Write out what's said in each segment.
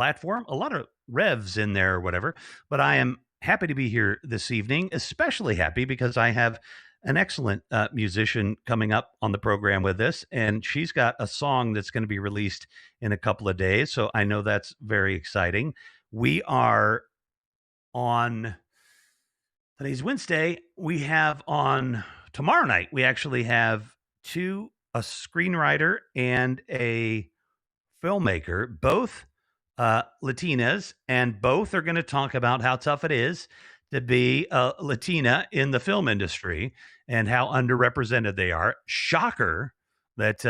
platform, a lot of revs in there or whatever. But I am happy to be here this evening, especially happy because I have an excellent musician coming up on the program with us, and she's got a song that's going to be released in a couple of days. So I know that's very exciting. We are on today's Wednesday. We have on tomorrow night, we actually have a screenwriter and a filmmaker, both Latinas, and both are going to talk about how tough it is to be a Latina in the film industry and how underrepresented they are. Shocker that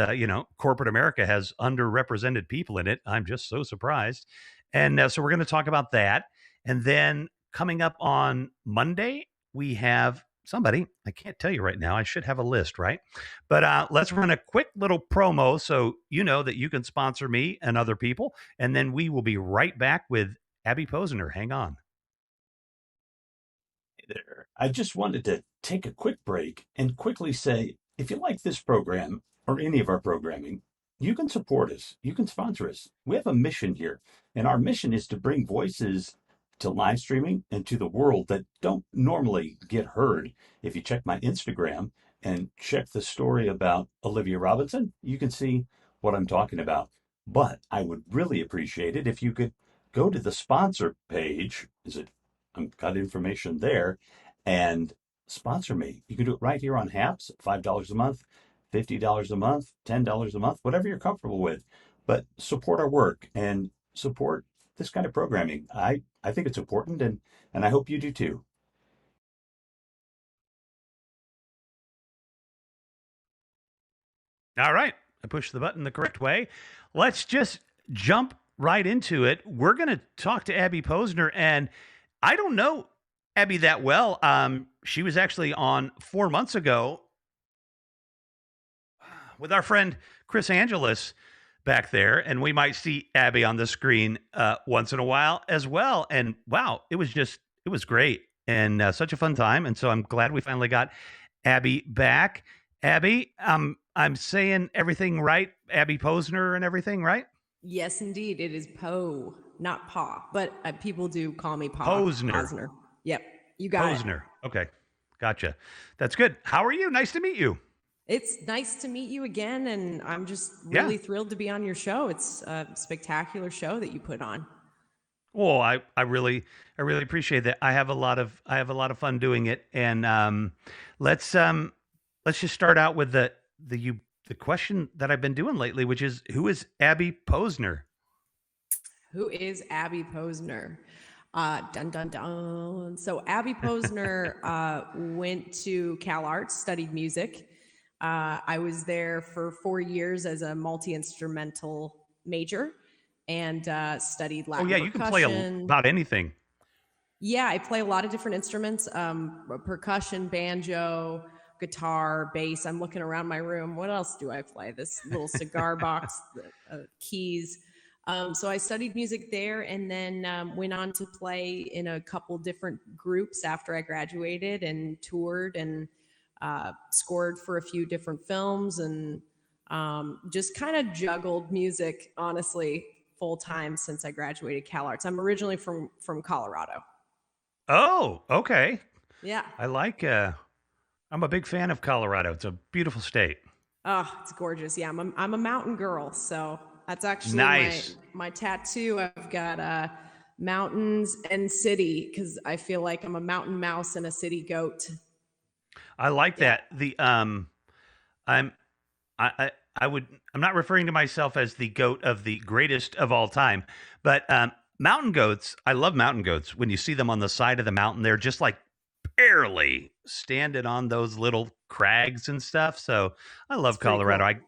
corporate America has underrepresented people in it. I'm just so surprised. And so we're going to talk about that. And then coming up on Monday, we have somebody. I can't tell you right now. I should have a list, right? But let's run a quick little promo so you know that you can sponsor me and other people. And then we will be right back with Abby Posner. Hang on. Hey there. I just wanted to take a quick break and quickly say if you like this program or any of our programming, you can support us. You can sponsor us. We have a mission here, and our mission is to bring voices to live streaming and to the world that don't normally get heard. If you check my Instagram and check the story about Olivia Robinson, you can see what I'm talking about. But I would really appreciate it if you could go to the sponsor page. I've got information there, and sponsor me. You can do it right here on Haps, $5 a month, $50 a month, $10 a month, whatever you're comfortable with. But support our work and support this kind of programming. I think it's important, and I hope you do too. All right. I pushed the button the correct way. Let's just jump right into it. We're going to talk to Abby Posner, and I don't know Abby that well. She was actually on 4 months ago with our friend Chris Angeles back there, and we might see Abby on the screen once in a while as well. And wow, it was great and such a fun time. And so I'm glad we finally got Abby back. Abby, I'm saying everything right. Abby Posner and everything, right? Yes, indeed. It is Poe, not Paw, but people do call me Paw. Posner. Yep, you got Posner. Okay, gotcha. That's good. How are you? Nice to meet you. It's nice to meet you again, and I'm just really thrilled to be on your show. It's a spectacular show that you put on. Well, I really appreciate that. I have a lot of fun doing it, and let's just start out with the question that I've been doing lately, which is who is Abby Posner? Who is Abby Posner? Dun dun dun. So Abby Posner went to Cal Arts, studied music. I was there for 4 years as a multi-instrumental major and studied Latin percussion. You can play about anything. Yeah, I play a lot of different instruments, percussion, banjo, guitar, bass. I'm looking around my room. What else do I play? This little cigar box, keys. So I studied music there and then went on to play in a couple different groups after I graduated and toured and scored for a few different films and just kind of juggled music, honestly, full time since I graduated Cal Arts. I'm originally from Colorado. Oh, okay. Yeah. I like, I'm a big fan of Colorado. It's a beautiful state. Oh, it's gorgeous. Yeah, I'm a mountain girl, so that's actually nice. my tattoo. I've got mountains and city because I feel like I'm a mountain mouse and a city goat. I like that. I'm not referring to myself as the goat of the greatest of all time, but mountain goats, I love mountain goats. When you see them on the side of the mountain, they're just like barely standing on those little crags and stuff. So I love Colorado. Cool.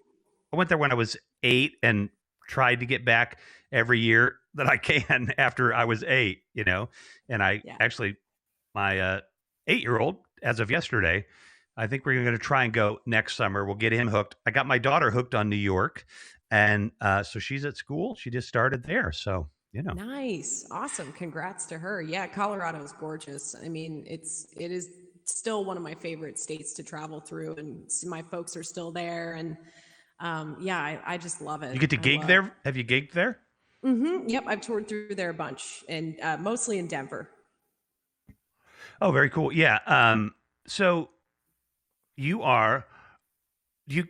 I went there when I was 8 and tried to get back every year that I can after I was 8, and actually my 8-year-old, as of yesterday, I think we're going to try and go next summer. We'll get him hooked. I got my daughter hooked on New York, and so she's at school. She just started there. So, Nice. Awesome. Congrats to her. Yeah, Colorado is gorgeous. I mean, it is still one of my favorite states to travel through, and my folks are still there. And I just love it. You get to gig there? Have you gigged there? Yep, I've toured through there a bunch, and mostly in Denver. Oh, very cool. Yeah. So you are you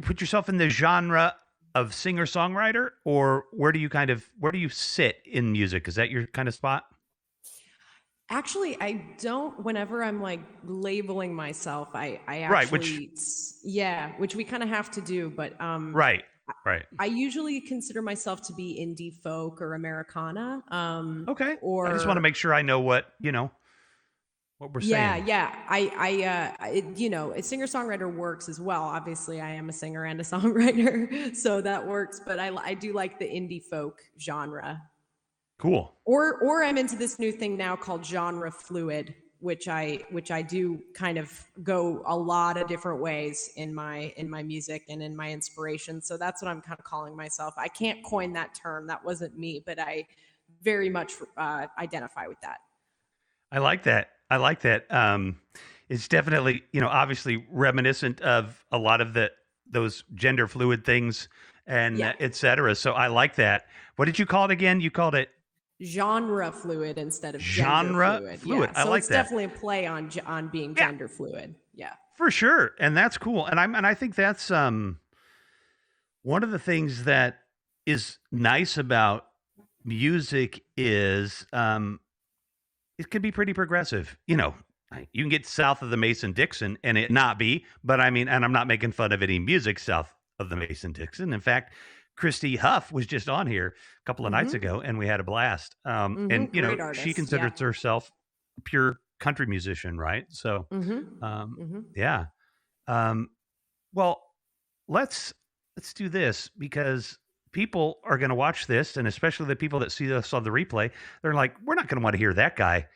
put yourself in the genre of singer songwriter, or where do you sit in music? Is that your kind of spot? Actually, I don't. Whenever I'm like labeling myself, I Right. Which actually, yeah, which we kind of have to do. But right. Right. I usually consider myself to be indie folk or Americana, Okay. I just want to or make sure I know what we're yeah, saying. yeah. A singer songwriter works as well. Obviously, I am a singer and a songwriter, so that works. But I do like the indie folk genre. Cool. Or I'm into this new thing now called genre fluid, which I do kind of go a lot of different ways in my music and in my inspiration. So that's what I'm kind of calling myself. I can't coin that term. That wasn't me, but I very much identify with that. I like that. I like that. It's definitely, obviously reminiscent of a lot of those gender fluid things and Yeah. et cetera. So I like that. What did you call it again? You called it Genre fluid instead of gender genre fluid. fluid. Yeah. I So like it's that. definitely a play on being Yeah, gender fluid. Yeah. for sure. And that's cool. And I think that's one of the things that is nice about music is it can be pretty progressive. You can get south of the Mason Dixon and it not be, but I mean, and I'm not making fun of any music south of the Mason Dixon. In fact, Christy Huff was just on here a couple of nights Mm-hmm. ago and we had a blast. And, Great she artist. Yeah. considers herself a pure country musician, right? So, Mm-hmm. um, Mm-hmm. yeah. Um, well, let's let's do this because people are going to watch this, and especially the people that see us on the replay, they're like, we're not going to want to hear that guy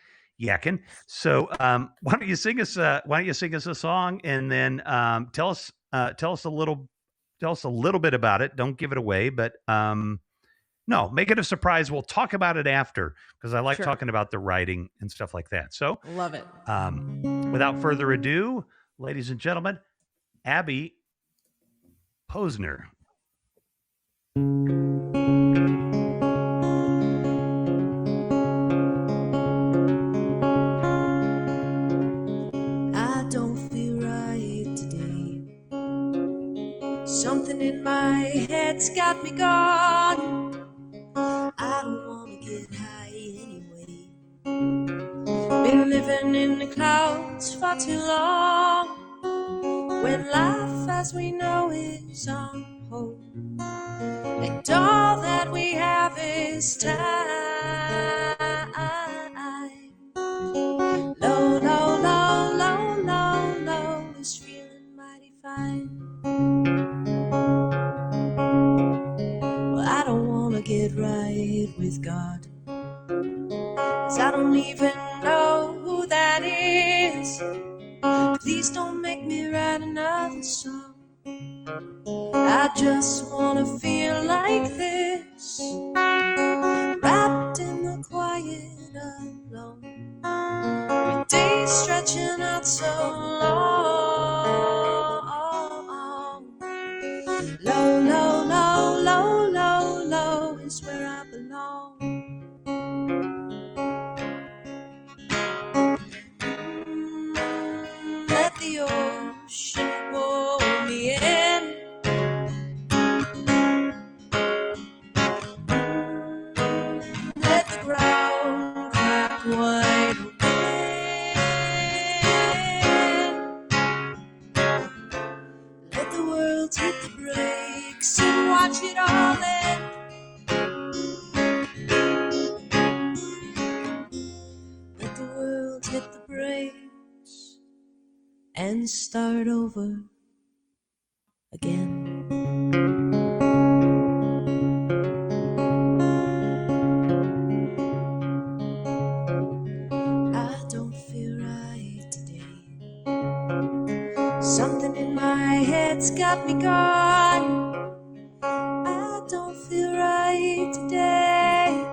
yakking. So, why don't you sing us? Why don't you sing us a song, and then tell us a little bit about it. Don't give it away, but no, make it a surprise. We'll talk about it after because I like Sure. talking about the writing and stuff like that. So, Love it. without further ado, ladies and gentlemen, Abby Posner. I don't feel right today. Something in my head's got me gone. I don't wanna get high anyway. Been living in the clouds for too long. When life as we know is on hold, and all that we have is time. Low, low, low, low, low, low is feeling mighty fine. Well, I don't wanna get right with God, 'cause I don't even know who that is. Please don't make me write another song. I just wanna feel like this, wrapped in the quiet alone, with days stretching out so long. Low, low, low, low, low, low is where I belong. Let the ocean pull me in. Let the ground crack wide open. Let the world hit the brakes and watch it all end. Let the world hit the brakes and start over again. I don't feel right today. Something in my head's got me gone. I don't feel right today.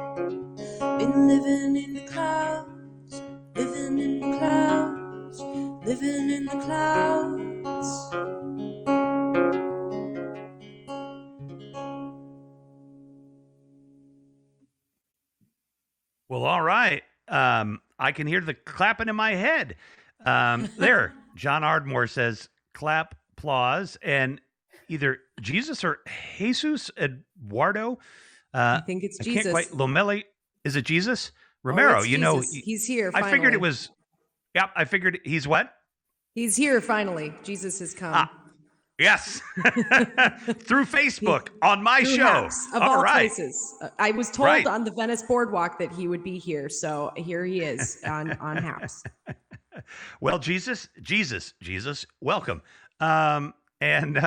Been living in the clouds, living in the clouds, living in the clouds. Well, all right. I can hear the clapping in my head. There, John Ardmore says clap, applause, and either Jesus or Jesus Eduardo. I think it's I can't Jesus. quite. Lomeli, is it Jesus? Oh, Romero, it's Jesus. He's here I figured it finally. was. Yep, I figured he's what? He's here finally. Jesus has come. Ah, yes. Through Facebook on my Through show. Haps, of All all right. places. I was told Right. on the Venice Boardwalk that he would be here, so here he is on Haps. Well, Jesus, welcome. And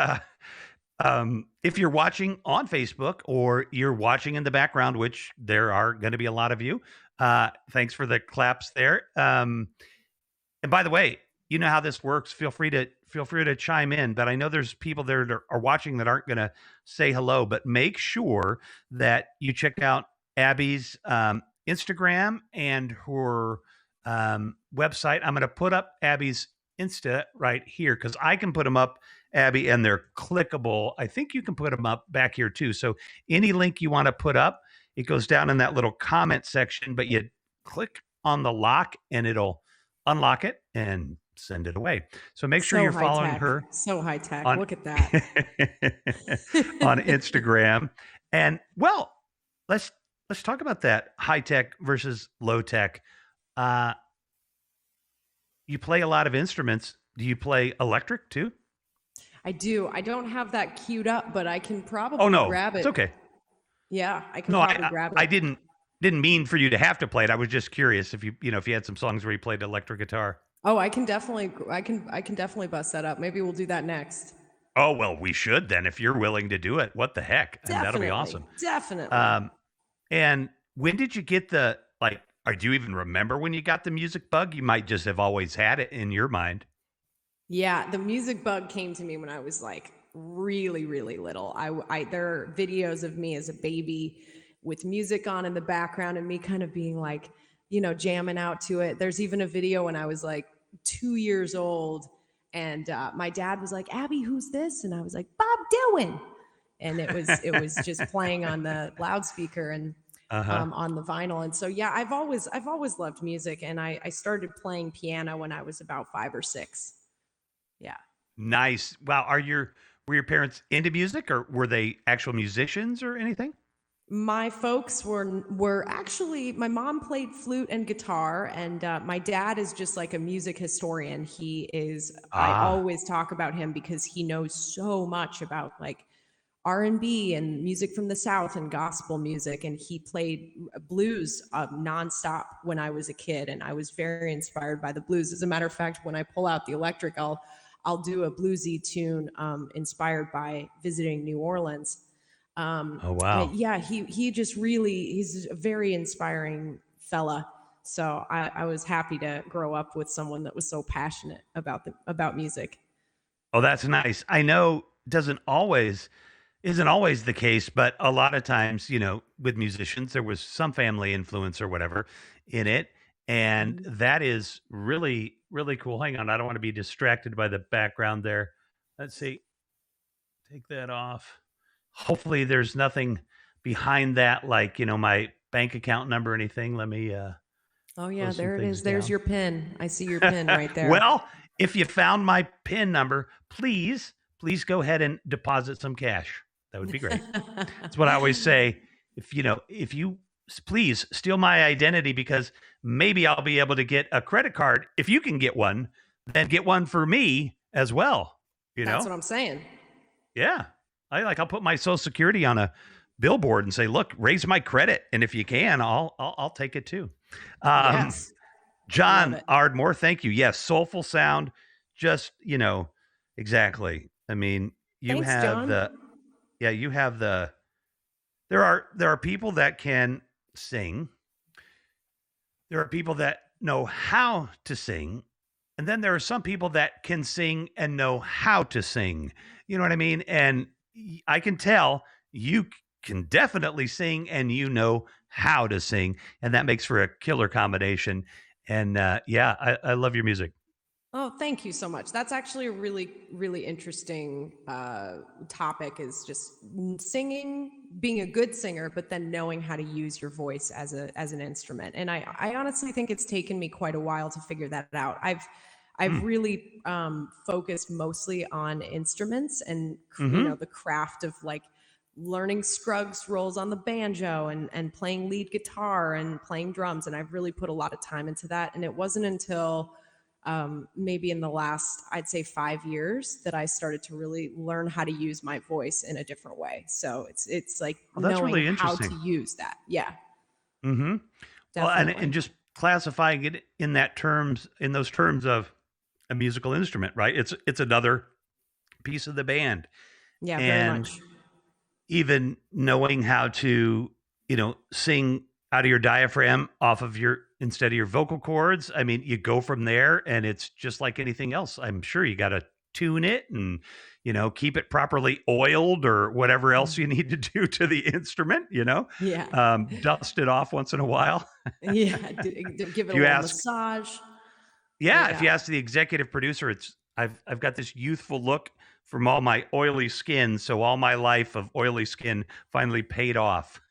if you're watching on Facebook or you're watching in the background, which there are going to be a lot of you, thanks for the claps there. And by the way, you know how this works. Feel free to chime in. But I know there's people there that are watching that aren't going to say hello. But make sure that you check out Abby's Instagram and her website. I'm going to put up Abby's Insta right here because I can put them up, Abby, and they're clickable. I think you can put them up back here too. So any link you want to put up, it goes down in that little comment section, but you click on the lock and it'll unlock it and send it away. So make sure you're following her. So high tech. On, Look at that. on Instagram. And well, let's talk about that high tech versus low tech. You play a lot of instruments. Do you play electric too? I do. I don't have that queued up, but I can probably grab it. It's okay. Yeah, I can probably grab it. I didn't mean for you to have to play it. I was just curious if if you had some songs where you played electric guitar. Oh, I can definitely bust that up. Maybe we'll do that next. Oh, well, we should then if you're willing to do it. What the heck? Definitely, that'll be awesome. Definitely. And when did you get or do you even remember when you got the music bug? You might just have always had it in your mind. Yeah, the music bug came to me when I was like really, really little. There are videos of me as a baby with music on in the background and me kind of being like, jamming out to it. There's even a video when I was like 2 years old and my dad was like, "Abby, who's this?" And I was like, "Bob Dylan." And it was just playing on the loudspeaker and on the vinyl. And so, yeah, I've always loved music. And I started playing piano when I was about 5 or 6. Yeah. Nice. Wow. Were your parents into music or were they actual musicians or anything? My folks were actually, my mom played flute and guitar, and my dad is just like a music historian. He is, I always talk about him because he knows so much about like R&B and music from the South and gospel music. And he played blues nonstop when I was a kid. And I was very inspired by the blues. As a matter of fact, when I pull out the electric, I'll do a bluesy tune inspired by visiting New Orleans. Oh, wow. Yeah, he just really, he's a very inspiring fella. So I was happy to grow up with someone that was so passionate about music. Oh, that's nice. I know it isn't always the case, but a lot of times, with musicians, there was some family influence or whatever in it. And that is really, really cool. Hang on. I don't want to be distracted by the background there. Let's see. Take that off. Hopefully there's nothing behind that, like, my bank account number or anything. Let me, oh yeah, there it is. There's your pin. I see your pin right there. Well, if you found my pin number, please go ahead and deposit some cash. That would be great. That's what I always say. If you please steal my identity, because maybe I'll be able to get a credit card. If you can get one, then get one for me as well. That's what I'm saying. Yeah. I'll put my Social Security on a billboard and say, "Look, raise my credit." And if you can, I'll take it too. Yes. John Ardmore, thank you. Yes. Soulful sound. Just, exactly. I mean, you have there are people that can sing. There are people that know how to sing. And then there are some people that can sing and know how to sing. You know what I mean? And I can tell you can definitely sing and you know how to sing. And that makes for a killer combination. And I love your music. Oh, thank you so much. That's actually a really, really interesting topic, is just singing, being a good singer, but then knowing how to use your voice as an instrument. And I honestly think it's taken me quite a while to figure that out. I've Mm. really focused mostly on instruments and, Hmm. the craft of like learning Scruggs rolls on the banjo and playing lead guitar and playing drums. And I've really put a lot of time into that. And it wasn't until maybe in the last, I'd say 5 years, that I started to really learn how to use my voice in a different way. So it's like Well, that's knowing really how to interesting. use that. Yeah, Hmm. Well, and definitely. just classifying it in those terms of a musical instrument, right? It's another piece of the band, Yeah, very and much. even knowing how to, sing out of your diaphragm off of your instead of your vocal cords. I mean, you go from there, and it's just like anything else. I'm sure you got to tune it and keep it properly oiled or whatever else you need to do to the instrument. Yeah, Dust it off once in a while. yeah. Give If it a you little ask massage. Yeah, if you Yeah. ask the executive producer, I've got this youthful look from all my oily skin, so all my life of oily skin finally paid off.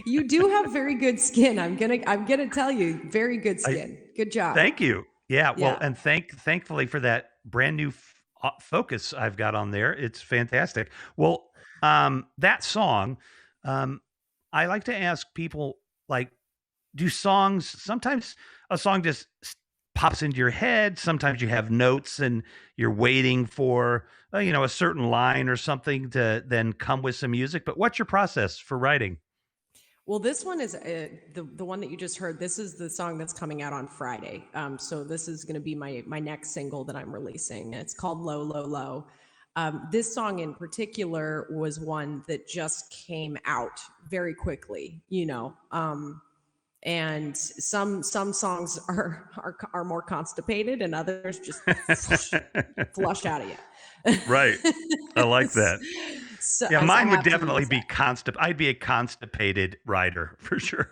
You do have very good skin. I'm gonna tell you, very good I skin. Good job. Thank you. Yeah, well, Yeah. and thankfully for that brand new focus I've got on there. It's fantastic. Well, that song, um, I like to ask people, like, do songs sometimes a song just pops into your head. Sometimes you have notes and you're waiting for a certain line or something to then come with some music. But what's your process for writing? Well, this one is the one that you just heard. This is the song that's coming out on Friday. So this is going to be my next single that I'm releasing. It's called "Low, Low, Low." This song in particular was one that just came out very quickly. And some songs are more constipated, and others just flush out of Right. I like you. that. So Yeah, I mine would have to definitely use be that. I'd be a constipated writer for sure.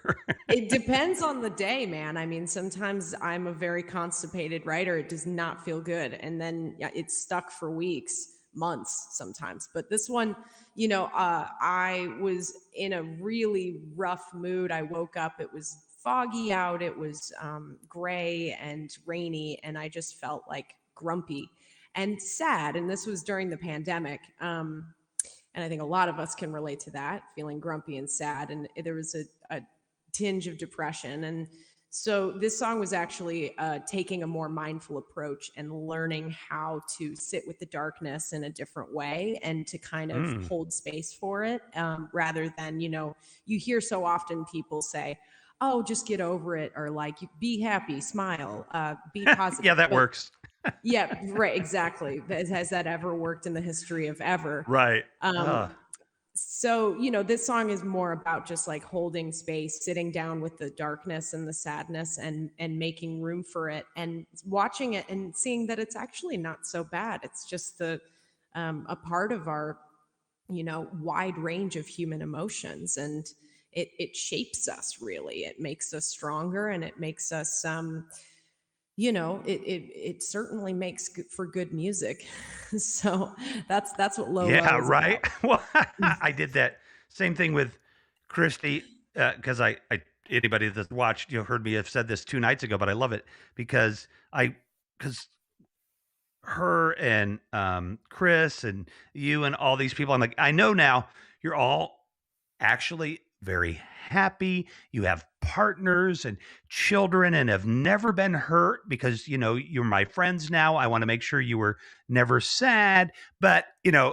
It depends on the day, man. I mean, sometimes I'm a very constipated writer. It does not feel good. And then yeah, it's stuck for weeks, months sometimes. But this one, I was in a really rough mood. I woke up, it was foggy out, it was gray and rainy, and I just felt like grumpy and sad. And this was during the pandemic. And I think a lot of us can relate to that, feeling grumpy and sad. And there was a tinge of depression. And so this song was actually taking a more mindful approach and learning how to sit with the darkness in a different way and to kind of Mm. hold space for it, rather than, you hear so often people say, oh, just get over it, or like, be happy, smile, be Yeah, positive. that But works. yeah, right, exactly. Has that ever worked in the history of ever? Right. Um, so, this song is more about just like holding space, sitting down with the darkness and the sadness, and making room for it, and watching it and seeing that it's actually not so bad. It's just a part of our, wide range of human emotions, and it shapes us. Really, it makes us stronger, and it makes us it certainly makes for good music. So that's what Low Yeah, Low is right. about. Well, I did that same thing with Christy, because I anybody that's watched, heard me have said this 2 nights ago, but I love it because because her and Chris and you and all these people, I'm like, I know now you're all actually very happy. You have partners and children and have never been hurt because, you're my friends now. I want to make sure you were never sad. But,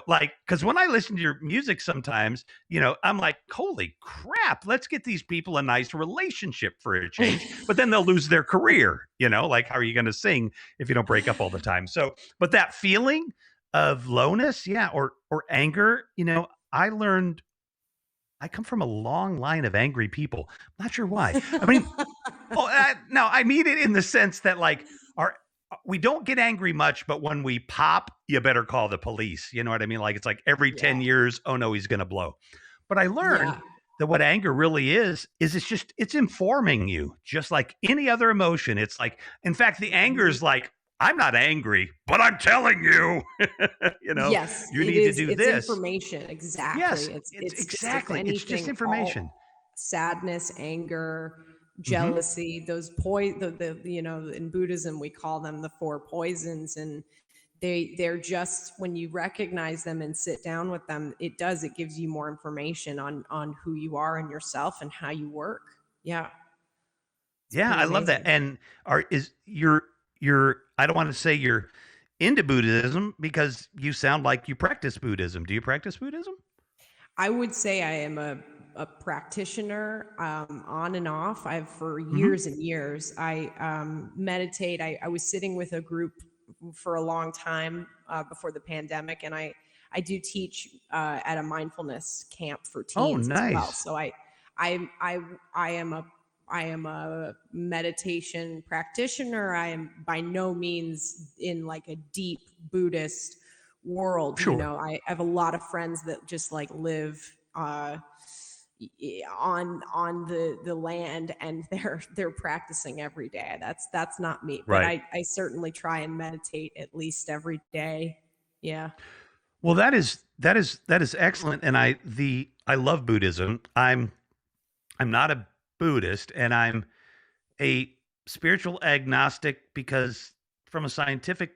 like, because when I listen to your music sometimes, I'm like, holy crap, let's get these people a nice relationship for a change. But then they'll lose their career, like, how are you going to sing if you don't break up all the time? So, but that feeling of lowness, yeah, or anger, I learned I come from a long line of angry people. I'm not sure why. I mean, no, I mean it in the sense that like our we don't get angry much, but when we pop, you better call the police. You know what I mean? Like it's like every Yeah. 10 years, oh no, he's gonna blow. But I learned Yeah. that what anger really is it's informing you, just like any other emotion. It's like, in fact, the anger Mhm. is like I'm not angry, but I'm telling you, you know, Yes, you it need to is. do It's this. information. Yes, Exactly. it's It's just, if exactly. It's just anything, information. all sadness, anger, Hmm. jealousy, those the in Buddhism we call them the four poisons, and they're just, when you recognize them and sit down with them, it gives you more information on who you are and yourself and how you work. Yeah, it's Yeah, pretty I love that. amazing. And are is you're I don't want to say you're into Buddhism because you sound like you practice Buddhism. Do you practice Buddhism? I would say I am a practitioner, on and off. I've for Hmm. years and years. I meditate. I was sitting with a group for a long time before the pandemic, and I do teach at a mindfulness camp for Oh, teens as well. nice. So I I I am a meditation practitioner. I am by no means in like a deep Buddhist world. Sure. I have a lot of friends that just like live on the land, and they're practicing every day. That's not me, but Right. I certainly try and meditate at least every day. Yeah. Well, that is excellent, and I love Buddhism. I'm not a Buddhist, and I'm a spiritual agnostic because, from a scientific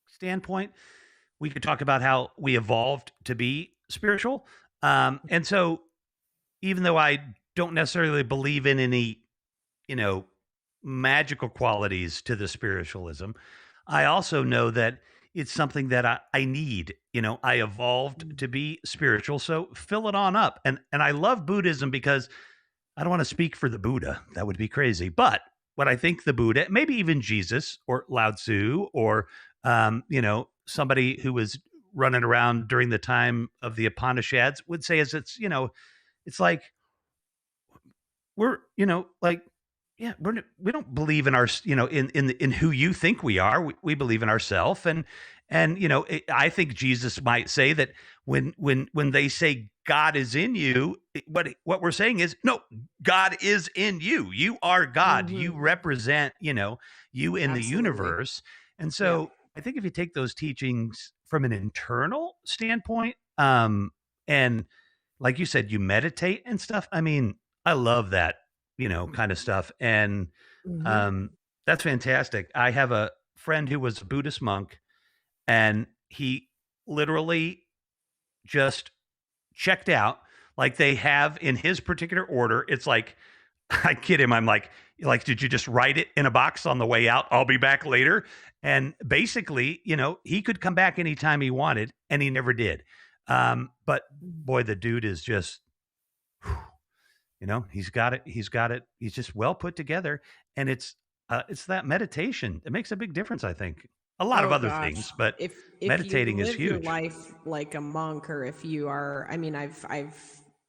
standpoint, we could talk about how we evolved to be spiritual. And so, even though I don't necessarily believe in any, you know, magical qualities to the spiritualism, I also know that it's something that I need. I evolved to be spiritual. So fill it on up. And I love Buddhism because I don't want to speak for the Buddha. That would be crazy. But what I think the Buddha, maybe even Jesus or Lao Tzu or, somebody who was running around during the time of the Upanishads would say is it's like like, yeah, we don't believe in our, in who you think we are. We believe in ourself. And I think Jesus might say that when they say God is in you, what we're saying is, no, God is in you. You are God. You Hmm. represent, you in the Absolutely. universe. And Yep. so I think if you take those teachings from an internal standpoint, and like you said, you meditate and stuff. I mean, I love that, kind of stuff. And Hmm. um, that's fantastic. I have a friend who was a Buddhist monk, and he literally just checked out like they have in his particular order. It's like, I kid him. I'm like, did you just write it in a box on the way out? I'll be back later. And basically, he could come back anytime he wanted, and he never did. But boy, the dude is just, he's got it. He's got it. He's just well put together, and it's that meditation. It makes a big difference. I think a lot of Oh other gosh. things, but If you meditating is live your huge. life like a monk, or if you are, I mean,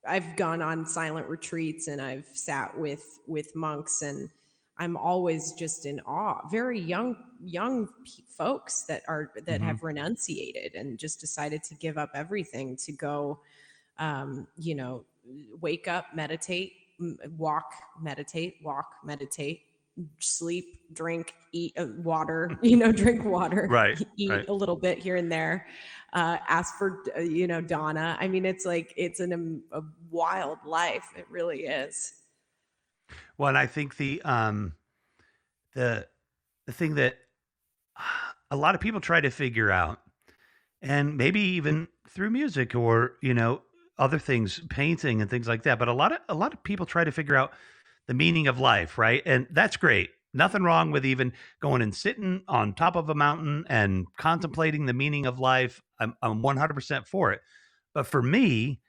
I've gone on silent retreats, and I've sat with monks, and I'm always just in awe. Very young folks that Hmm. have renunciated and just decided to give up everything to go, um, you know, wake up, meditate, walk, meditate, walk, meditate, sleep, drink, eat water, drink water, Right. eat Right. a little bit here and there, ask for, Donna. I mean, it's like, it's a wild life. It really is. Well, and I think the the thing that a lot of people try to figure out, and maybe even through music or other things, painting and things like that, but a lot of people try to figure out the meaning of life, right? And that's great. Nothing wrong with even going and sitting on top of a mountain and contemplating the meaning of life. I'm 100% for it. But for me,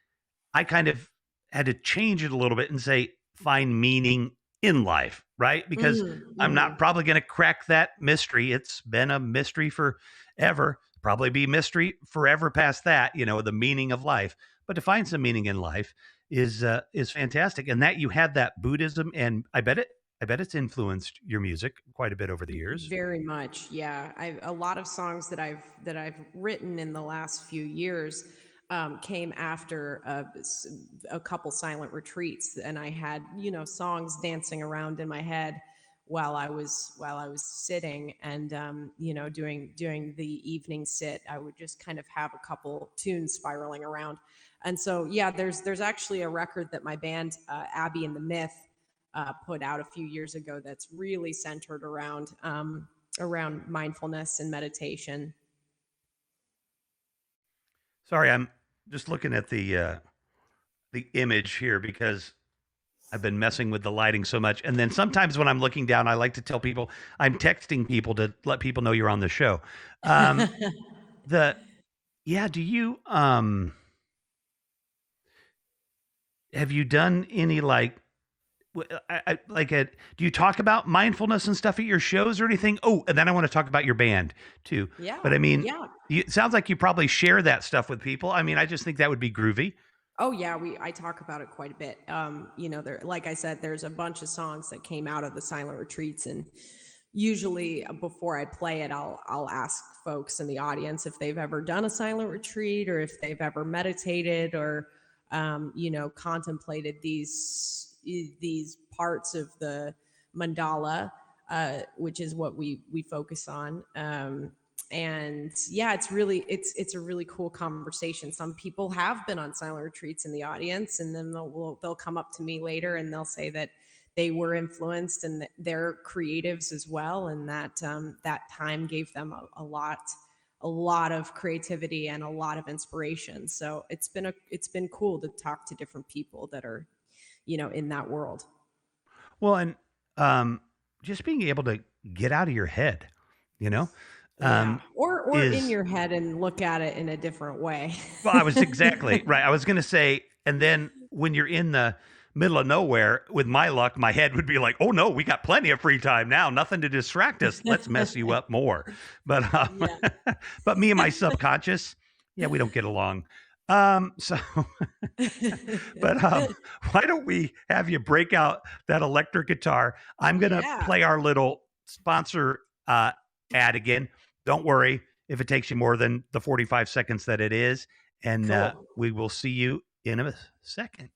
I kind of had to change it a little bit and say, find meaning in life, right? Because I'm Mm-hmm. not probably going to crack that mystery. It's been a mystery forever, probably be mystery forever past that, the meaning of life. But to find some meaning in life is fantastic. And that you had that Buddhism, and I bet it's influenced your music quite a bit over the years. Very much, yeah. A lot of songs that I've written in the last few years came after a couple silent retreats, and I had songs dancing around in my head while I was sitting and doing the evening sit. I would just kind of have a couple tunes spiraling around. And so yeah, there's actually a record that my band Abby and the Myth put out a few years ago that's really centered around mindfulness and meditation. Sorry, I'm just looking at the image here because I've been messing with the lighting so much. And then sometimes when I'm looking down, I like to tell people I'm texting people to let people know you're on the show. The Yeah, do you have you done any like do you talk about mindfulness and stuff at your shows or anything? Oh, and then I want to talk about your band too. Yeah, But I mean, yeah. it sounds like you probably share that stuff with people. I mean, I just think that would be groovy. Oh yeah, I talk about it quite a bit. There, like I said, there's a bunch of songs that came out of the silent retreats, and usually before I play it, I'll ask folks in the audience if they've ever done a silent retreat or if they've ever meditated or contemplated these parts of the mandala, which is what we focus on. And yeah, it's a really cool conversation. Some people have been on silent retreats in the audience, and then they'll come up to me later and they'll say that they were influenced and that they're creatives as well, and that time gave them a lot of creativity and a lot of inspiration. So it's been cool to talk to different people that are in that world. Well, and um, just being able to get out of your head, you know, Yeah, um, or in is your head and look at it in a different way. well, I was exactly right. I was going to say, and then when you're in the middle of nowhere, with my luck, my head would be like, "Oh no, we got plenty of free time now. Nothing to distract us. Let's mess you up more." But Yeah. but me and my subconscious, yeah, we don't get along. So, but why don't we have you break out that electric guitar? I'm gonna Yeah. play our little sponsor ad again. Don't worry if it takes you more than the 45 seconds that it is. And Cool. we will see you in a second.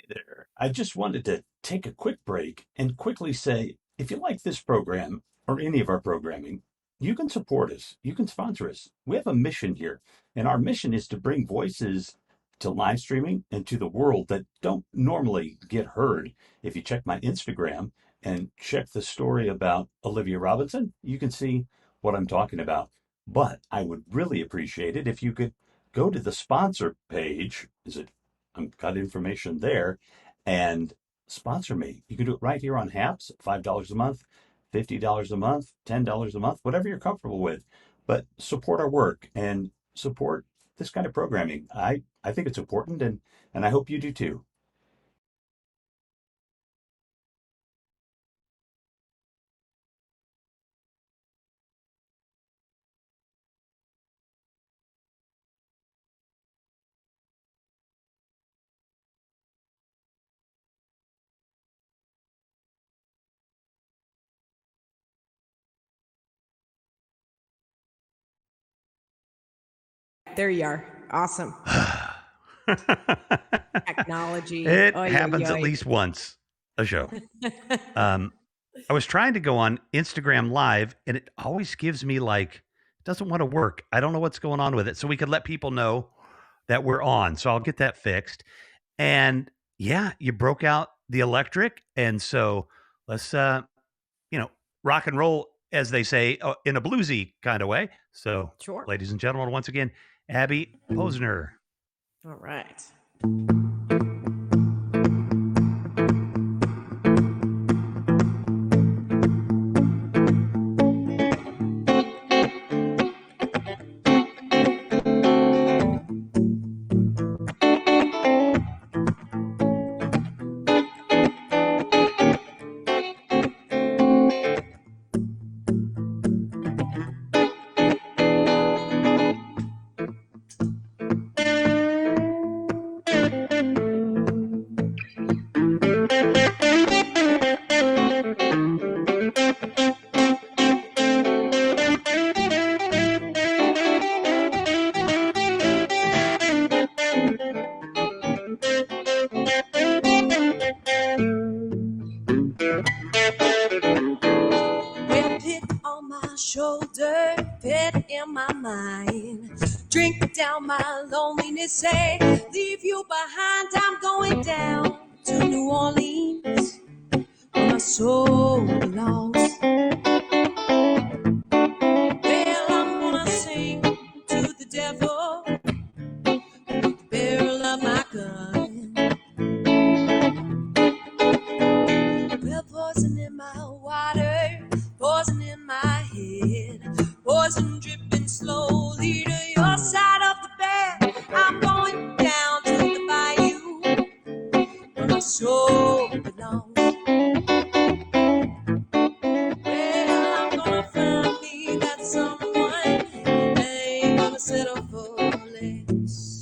There. I just wanted to take a quick break and quickly say if you like this program or any of our programming, you can support us. You can sponsor us. We have a mission here, and our mission is to bring voices to live streaming and to the world that don't normally get heard. If you check my Instagram and check the story about Olivia Robinson, you can see what I'm talking about. But I would really appreciate it if you could go to the sponsor page. I've got information there and sponsor me. You can do it right here on Haps, $5 a month, $50 a month, $10 a month, whatever you're comfortable with. But support our work and support this kind of programming. I think it's important, and I hope you do too. There you are. Awesome. Technology. It Oy, happens oy, at oy. least once a show. Um, I was trying to go on Instagram Live, and it always gives me like it doesn't want to work. I don't know what's going on with it. So we could let people know that we're on. So I'll get that fixed. And yeah, you broke out the electric, and so let's you know rock and roll, as they say, in a bluesy kind of way. So, Sure. ladies and gentlemen, once again, Abby Posner. All right. in my mind. Drink down my loneliness, say, leave you behind. I'm going down to New Orleans, where my soul belongs. Well, I'm gonna sing to the devil with the barrel of my gun. Well, poison in my water, poison in my head, poison dripping slowly to your side of the bed. I'm going down to the bayou where my soul belongs. Well, I'm gonna find me that someone. I ain't gonna settle for less.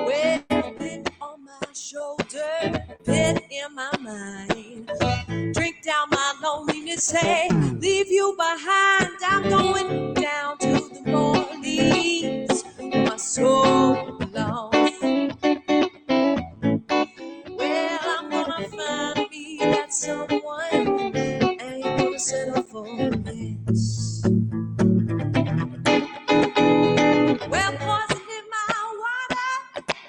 With a pin on my shoulder, pit in my mind. Drink down my loneliness, say, leave you behind. I'm going down to the New Orleans, where my soul belongs. Well, I'm gonna find me that someone. Ain't gonna settle for less. Well, poison in my water,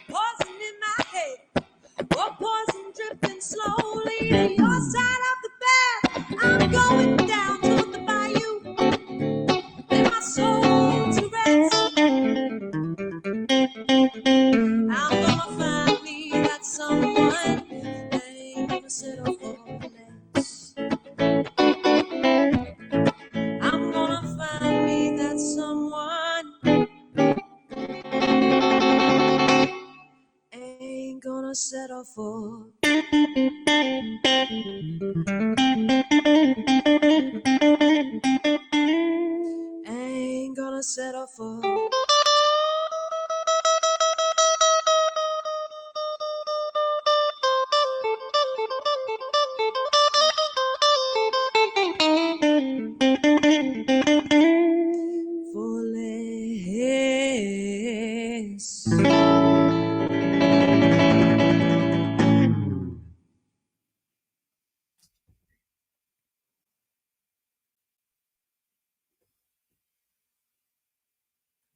poison in my head, or poison dripping slowly to your side of the bed. I'm going down to the bayou, lay my soul to rest. I'm gonna find me that someone. Ain't gonna settle for less. I'm gonna find me that someone. Ain't gonna settle for. Ain't gonna settle for. For less.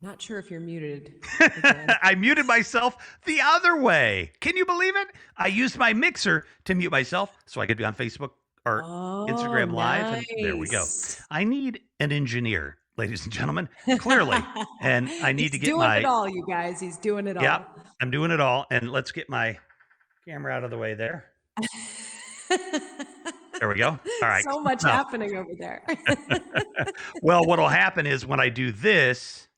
Not sure if you're muted. again. I muted myself the other way. Can you believe it? I used my mixer to mute myself so I could be on Facebook or Instagram Live. And there we go. Nice. I need an engineer, ladies and gentlemen, clearly. And I need to He's get doing my. it all, you guys. He's doing it Yeah, all. I'm doing it all. And let's get my camera out of the way there. There we go. All right. So much Now, happening over there. well, what'll happen is when I do this,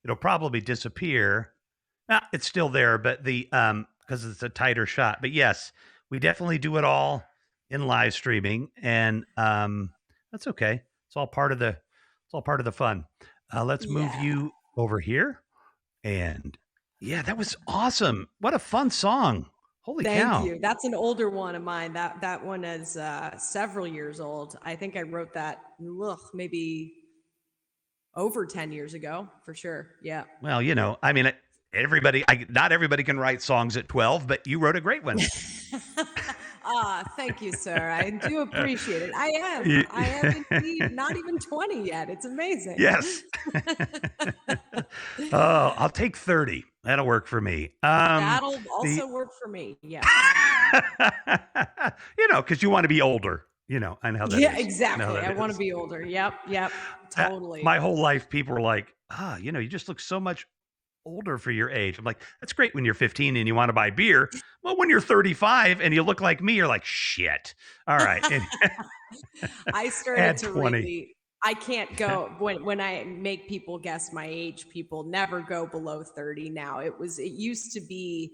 it'll probably disappear. It's still there, but the because it's a tighter shot. But yes, we definitely do it all in live streaming, and that's okay. It's all part of the fun. Let's move Yeah. you over here, and yeah, that was awesome. What a fun song! Holy Thank cow! you. That's an older one of mine. That one is several years old. I think I wrote that maybe over 10 years ago for sure. Yeah. Well, I mean, not everybody can write songs at 12, but you wrote a great one. Thank you, sir. I do appreciate it. I am indeed not even 20 yet. It's amazing. Yes. Oh, I'll take 30. That'll work for me. That'll also work for me. Yeah. Because you want to be older. I know how that is. Yeah, exactly. I want to is. be older. Yep. Totally. My whole life, people were like, you just look so much older for your age. I'm like, that's great when you're 15 and you want to buy beer. Well, when you're 35 and you look like me, you're like, shit. All right. I started Add to 20. really. I can't go when I make people guess my age. People never go below 30 now. It used to be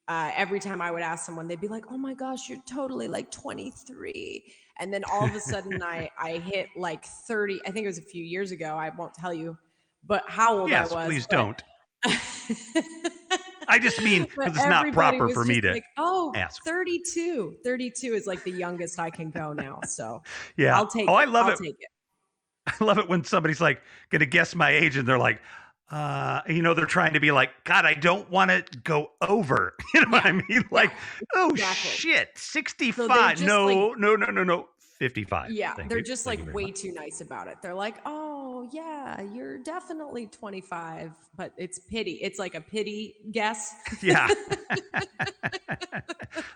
every time I would ask someone, they'd be like, "Oh my gosh, you're totally like 23," and then all of a sudden I hit like 30. I think it was a few years ago. I won't tell you, but how old Yes, I was. please but don't. I just mean But because it's not everybody proper was for me just to like, oh, ask. 32. 32 is like the youngest I can go now. So Yeah. I'll take Oh, I it. love I'll it. take it. I love it when somebody's like going to guess my age and they're like, they're trying to be like, God, I don't want to go over. You know what Yeah. I mean? Yeah. Like, oh Exactly. shit, So they're 65. just like, No. 55. yeah, Thank they're you. just Thank like you very way much. too nice about it. They're like, oh, yeah, you're definitely 25, but it's pity. It's like a pity guess. Yeah.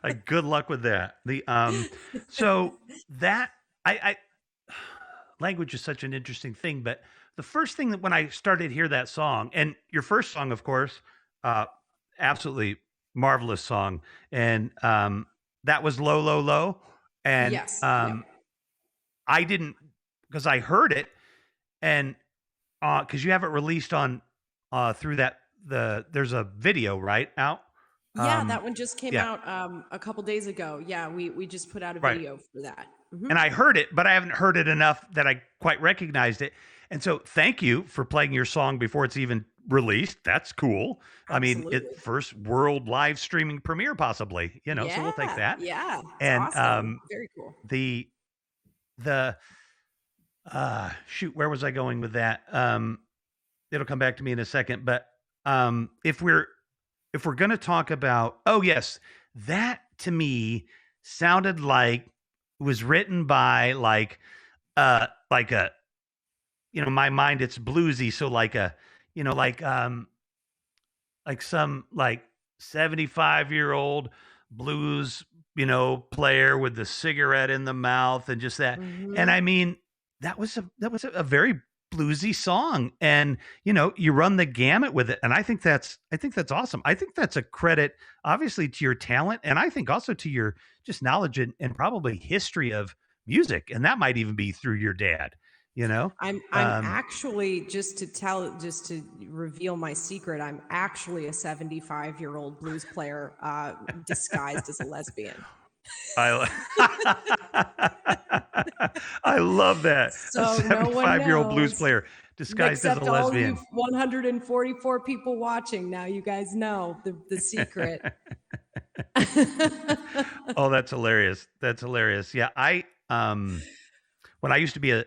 Like, good luck with that. So that I language is such an interesting thing, but the first thing that when I started to hear that song, and your first song, of course, uh, absolutely marvelous song, and that was low, low, low, and Yes. Yep. I didn't because I heard it, and because you have it released on through there's a video right out, Yeah, that one just came yeah, out a couple days ago. Yeah, we just put out a right. video for that. And I heard it, but I haven't heard it enough that I quite recognized it. And so, thank you for playing your song before it's even released. That's cool. I mean, it Absolutely. first world live streaming premiere, possibly. So we'll take Yeah, that. yeah, it's And awesome. Very cool. the shoot, where was I going with that? It'll come back to me in a second. But if we're gonna talk about, oh yes, that to me sounded like it was written by like a my mind, it's bluesy, so like a like some like 75-year-old blues player with the cigarette in the mouth and just that. And Hmm. I mean, that was a very bluesy song, and you run the gamut with it, and I think that's awesome. I think that's a credit, obviously, to your talent, and I think also to your just knowledge and probably history of music, and that might even be through your dad you know I'm actually, just to reveal my secret, I'm actually a 75-year-old blues player disguised as a lesbian. I I love that. A So no one 75-year-old blues knows, player disguised as a except all you lesbian. 144 people watching. Now you guys know the secret. Oh, that's hilarious. That's hilarious. Yeah, I when I used to be a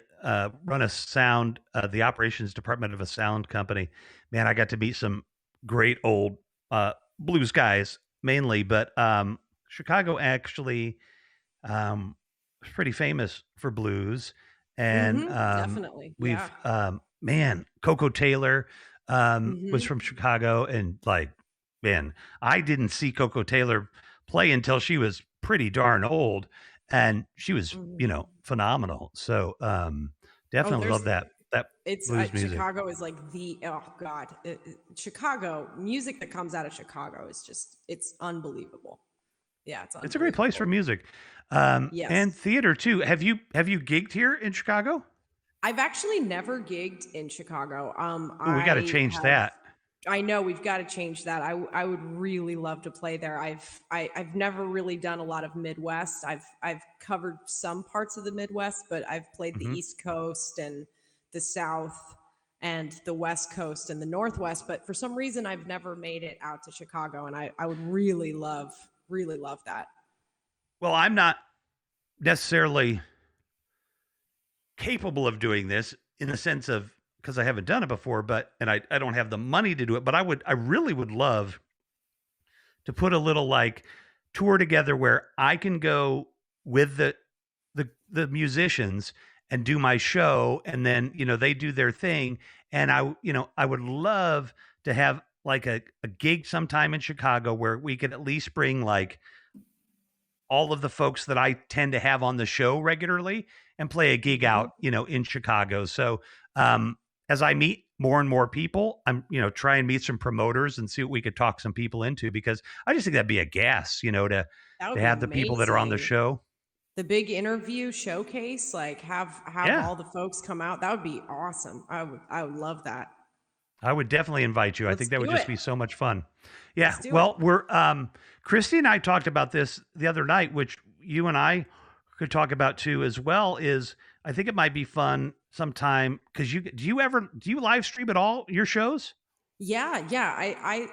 run a sound the operations department of a sound company, man, I got to meet some great old blues guys mainly, but Chicago actually is pretty famous for blues, and Definitely. Yeah. we've man, Coco Taylor was Hmm. from Chicago, and like, man, I didn't see Coco Taylor play until she was pretty darn old, and she was Hmm. phenomenal. So Oh, definitely there's love that it's blues music. Chicago is like the, oh God, Chicago music that comes out of Chicago is just, it's unbelievable. Yeah, it's It's a great place for unbelievable. music, Yes. and theater too. Have you gigged here in Chicago? I've actually never gigged in Chicago. Oh, we got to change that. I know we've got to change that. I would really love to play there. I've never really done a lot of Midwest. I've covered some parts of the Midwest, but I've played the Hmm. East Coast and the South and the West Coast and the Northwest. But for some reason, I've never made it out to Chicago, and I would really love that. Well, I'm not necessarily capable of doing this in the sense of because I haven't done it before, but and I don't have the money to do it, but I really would love to put a little like tour together where I can go with the musicians and do my show, and then they do their thing, and I would love to have like a gig sometime in Chicago where we could at least bring like all of the folks that I tend to have on the show regularly and play a gig Hmm. out, in Chicago. So, as I meet more and more people, I'm, try and meet some promoters and see what we could talk some people into, because I just think that'd be a gas, That to would be have the people that are on the amazing. show. The big interview showcase, like have Yeah, all the folks come out. That would be awesome. I would love that. I would definitely invite you. I Let's think that would do just it. be so much fun. Yeah. Let's do it. Well, Christy and I talked about this the other night, which you and I could talk about too as well. Is I think it might be fun sometime because do you live stream at all your shows? Yeah.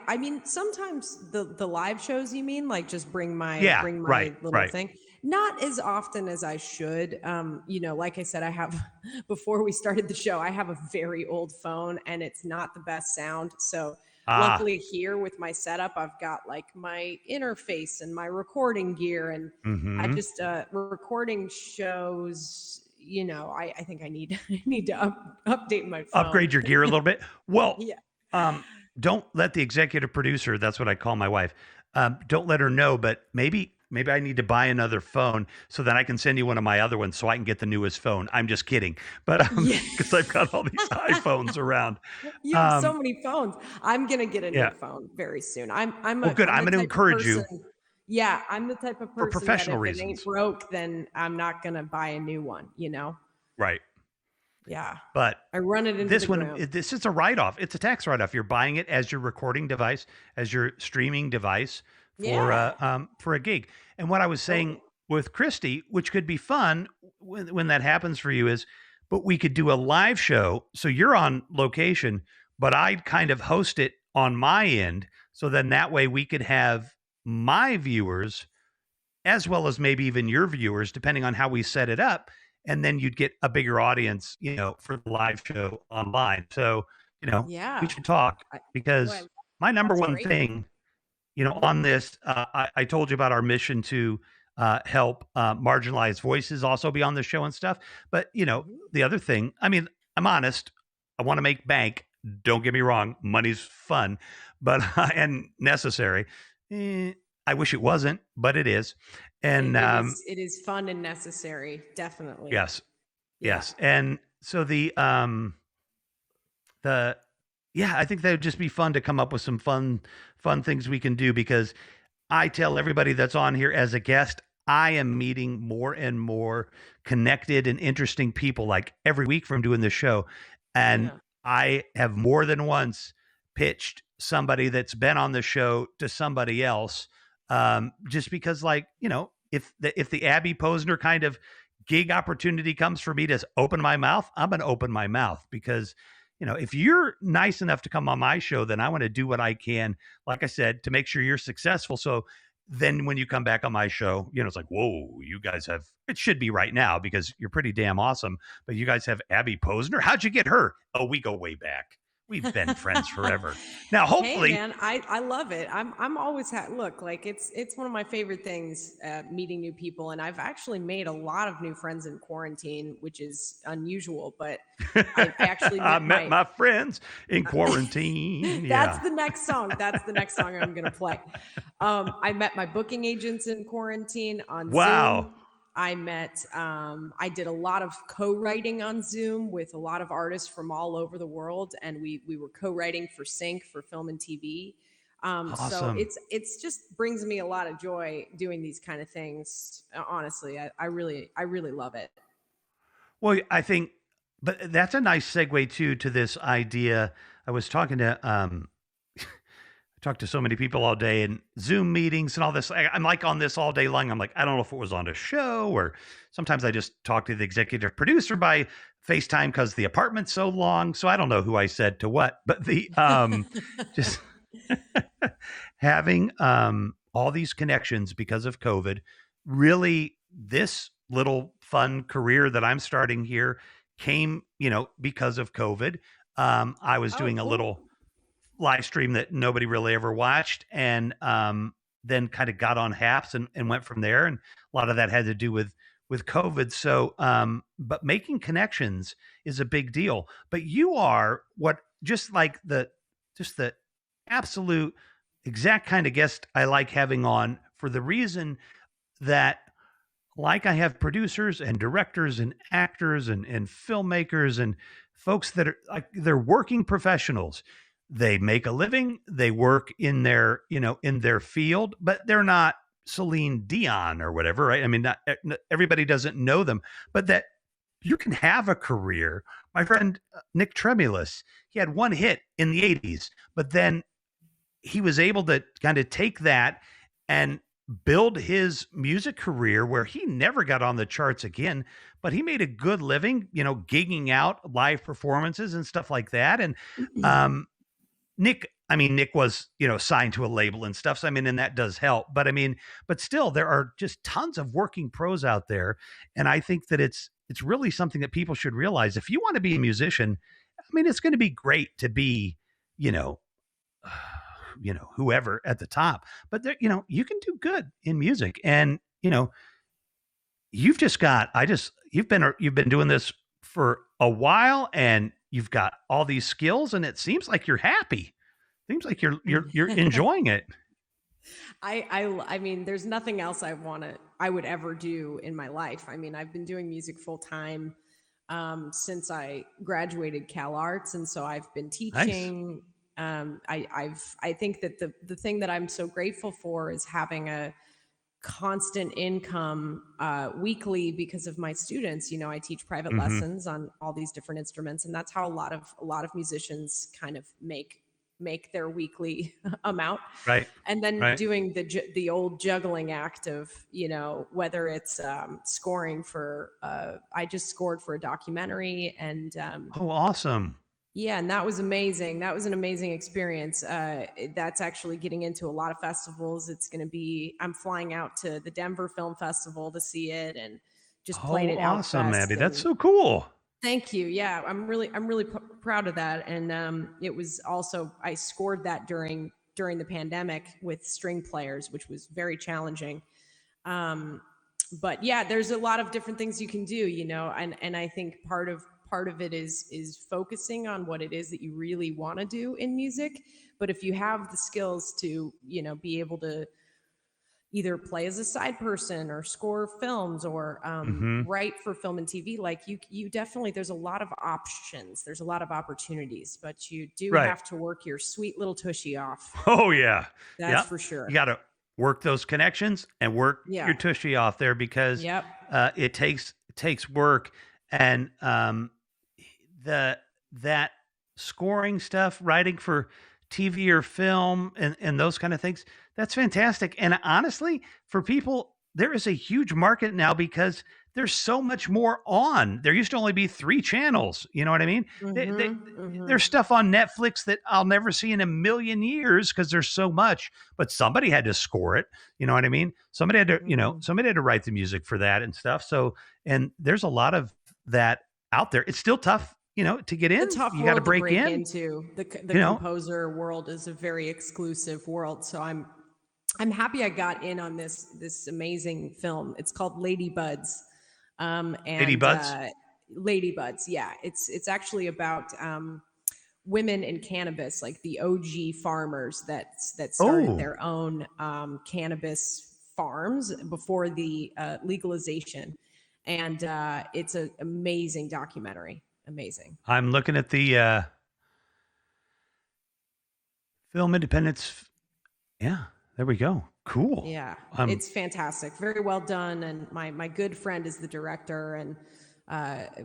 I mean, sometimes the live shows, you mean, like just Yeah, bring right, my little right. thing. Not as often as I should. Like I said, I have before we started the show, I have a very old phone and it's not the best sound. So Ah, luckily here with my setup, I've got like my interface and my recording gear, and I mm-hmm. just recording shows. I think I need I need to update my phone. Upgrade your gear a little bit. Well, Yeah. um, don't let the executive producer, that's what I call my wife, don't let her know, but maybe I need to buy another phone so that I can send you one of my other ones so I can get the newest phone. I'm just kidding. But Yeah. because I've got all these iPhones around. You have so Um, many phones. I'm gonna get a new yeah. phone very soon. I'm Well, a good. I'm I'm the going to type of encourage person. you Yeah, I'm the type of for person that professional if it ain't reasons. broke, then I'm not gonna buy a new one. Right. Yeah. But I run it into the this one, ground. this is a write off. It's a tax write off. You're buying it as your recording device, as your streaming device Yeah. for a gig. And what I was saying Totally. with Christy, which could be fun when that happens for you, is, but we could do a live show. So you're on location, but I'd kind of host it on my end. So then that way we could have my viewers as well as maybe even your viewers, depending on how we set it up. And then you'd get a bigger audience, for the live show online. So, we Yeah. should talk I, because well, my number that's one great. thing, on this, I told you about our mission to help marginalized voices also be on the show and stuff. But, Mhm. the other thing, I mean, I'm honest, I want to make bank. Don't get me wrong, money's fun, but and necessary. Eh, I wish it wasn't, but it is. And It is fun and necessary, definitely. yes, Yeah. yes. And so the yeah, I think that would just be fun to come up with some fun things we can do because I tell everybody that's on here as a guest, I am meeting more and more connected and interesting people like every week from doing this show. And Yeah. I have more than once pitched somebody that's been on the show to somebody else. Just because, like, if the Abby Posner kind of gig opportunity comes for me to open my mouth, I'm going to open my mouth because if you're nice enough to come on my show, then I want to do what I can, like I said, to make sure you're successful. So then when you come back on my show, it's like, whoa, you guys have, it should be right now because you're pretty damn awesome. But you guys have Abby Posner. How'd you get her? Oh, we go way back. We've been friends forever. Now, Hey hopefully, man, I love it. I'm always look, like it's one of my favorite things, meeting new people, and I've actually made a lot of new friends in quarantine, which is unusual. But I actually I met met my my friends in quarantine. that's Yeah. the next song. That's the next song I'm gonna play. I met my booking agents in quarantine on Wow. Zoom. I did a lot of co-writing on Zoom with a lot of artists from all over the world, and we were co-writing for Sync for film and TV. So Awesome. it's just brings me a lot of joy doing these kind of things. Honestly, I really love it. Well, I think, but that's a nice segue too to this idea. I was talking to I talked to so many people all day and Zoom meetings and all this. I'm like on this all day long. I'm like, I don't know if it was on a show or sometimes I just talk to the executive producer by FaceTime because the apartment's so long. So I don't know who I said to what, but the just having all these connections because of COVID, really this little fun career that I'm starting here came, because of COVID. I was Oh, doing a cool. little live stream that nobody really ever watched and then kind of got on Haps and went from there. And a lot of that had to do with COVID. So, but making connections is a big deal. But you are what just like the absolute exact kind of guest I like having on for the reason that like I have producers and directors and actors and filmmakers and folks that are like they're working professionals. They make a living, they work in their field, but they're not Celine Dion or whatever, right? I mean, not everybody doesn't know them, but that you can have a career. My friend Nick Tremulous, he had one hit in the 80s, but then he was able to kind of take that and build his music career where he never got on the charts again, but he made a good living, gigging out live performances and stuff like that. And um, Nick, I mean, Nick was, signed to a label and stuff. So, I mean, and that does help. But I mean, but still, there are just tons of working pros out there. And I think that it's really something that people should realize. If you want to be a musician, I mean, it's going to be great to be, you know, whoever at the top, but there, you can do good in music. And, you've just got, you've been doing this for a while and you've got all these skills and it seems like you're happy. Seems like you're enjoying it. I mean, there's nothing else I would ever do in my life. I mean, I've been doing music full time since I graduated Cal Arts, and so I've been Nice. teaching. I think that the thing that I'm so grateful for is having a constant income weekly because of my students. I teach private Hmm. lessons on all these different instruments, and that's how a lot of musicians kind of make their weekly amount. Right. And then Right. doing the old juggling act of whether it's scoring for I just scored for a documentary, and Oh, awesome. yeah, and that was amazing. That was an amazing experience. That's actually getting into a lot of festivals. I'm flying out to the Denver Film Festival to see it, and just played Oh, at awesome, Outfest. Abby. That's And so cool. thank you. Yeah, I'm really proud of that. And it was also, I scored that during the pandemic with string players, which was very challenging. Um, but yeah, there's a lot of different things you can do, and I think part of it is focusing on what it is that you really want to do in music. But if you have the skills to, be able to either play as a side person or score films or Hmm. write for film and TV, like you definitely, there's a lot of options, there's a lot of opportunities, but you do Right. have to work your sweet little tushy off. Oh yeah. That's Yep. for You sure. got to work those connections and work Yeah. your tushy off there because Yep. it takes work. And the that scoring stuff, writing for TV or film and those kind of things, that's fantastic. And honestly, for people, there is a huge market now because there's so much more on. There used to only be three channels. You know what I mean? Mm-hmm. Mm-hmm. There's stuff on Netflix that I'll never see in a million years because there's so much. But somebody had to score it. You know what I mean? Mm-hmm. Somebody had to write the music for that and stuff. So, and there's a lot of that out there. It's still tough, to get It's a in. tough You got to world to break break in. into. The You know, composer world is a very exclusive world. So I'm happy I got in on this amazing film. It's called Ladybuds, Lady and Buds. Ladybuds. Yeah, it's actually about women in cannabis, like the OG farmers that started Oh, their own cannabis farms before the legalization, and it's an amazing documentary. Amazing. I'm looking at the film Independence. Yeah, there we go. Cool. Yeah, it's fantastic. Very well done. And my good friend is the director, and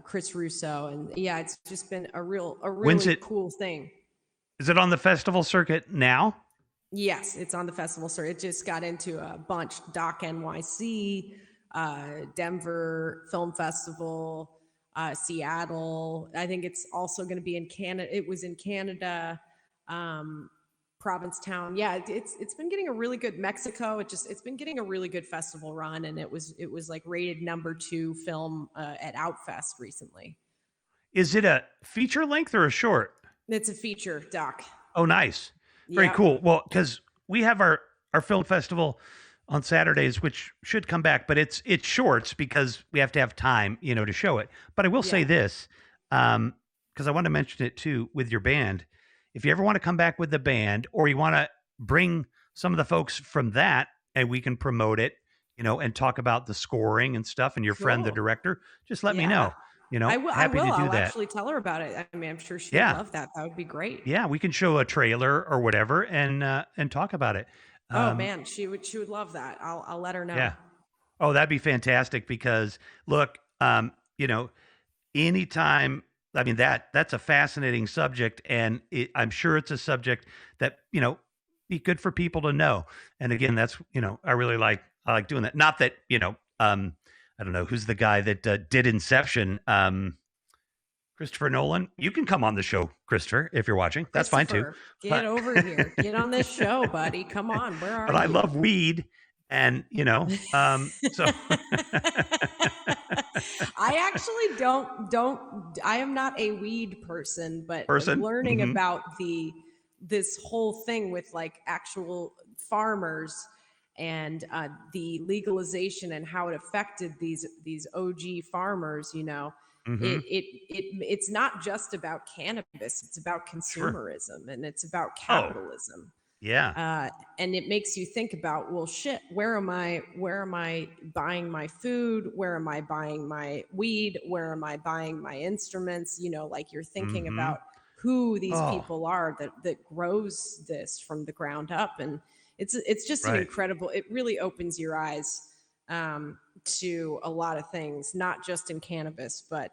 Chris Russo. And yeah, it's just been a When's really it? cool thing. Is it on the festival circuit now? Yes, it's on the festival. So it just got into a bunch: Doc NYC, Denver Film Festival, Seattle. I think it's also going to be in Canada. It was in Canada. Um, Provincetown. Yeah, it's been getting a really good Mexico. It's been getting a really good festival run, and it was like rated number 2 film at Outfest recently. Is it a feature length or a short? It's a feature doc. Oh, nice. Very Yep. cool. Well, because we have our film festival on Saturdays, which should come back, but it's shorts because we have to have time, to show it. But I will say Yeah. this, because I want to mention it too with your band. If you ever want to come back with the band, or you want to bring some of the folks from that, and we can promote it, and talk about the scoring and stuff, and your friend, the Cool. director, just let me Yeah. know. I will. I Happy will. to do I'll that. actually tell her about it. I mean, I'm sure she would Yeah, love that. That would be great. yeah, we can show a trailer or whatever and talk about it. Oh Um, man, she would love that. I'll let her know. yeah. Oh, that'd be fantastic because look, anytime, I mean, that's a fascinating subject, and I'm sure it's a subject that be good for people to know. And again, that's I like doing that. Not that I don't know who's the guy that did Inception. Christopher Nolan. You can come on the show, Christopher, if you're watching. That's fine too. Christopher, get But over here. Get on this show, buddy. Come on. Where are but I you? love weed, and so I actually don't I am not a weed person, but person. learning about this whole thing with like actual farmers and the legalization and how it affected these OG farmers, Hmm. it's not just about cannabis, it's about Sure. consumerism and it's about Oh, capitalism. yeah. And it makes you think about, well, shit, where am I buying my food? Where am I buying my weed? Where am I buying my instruments? Like you're thinking Hmm. about who these Oh, people are that grows this from the ground up. And it's just an right. incredible, it really opens your eyes to a lot of things, not just in cannabis, but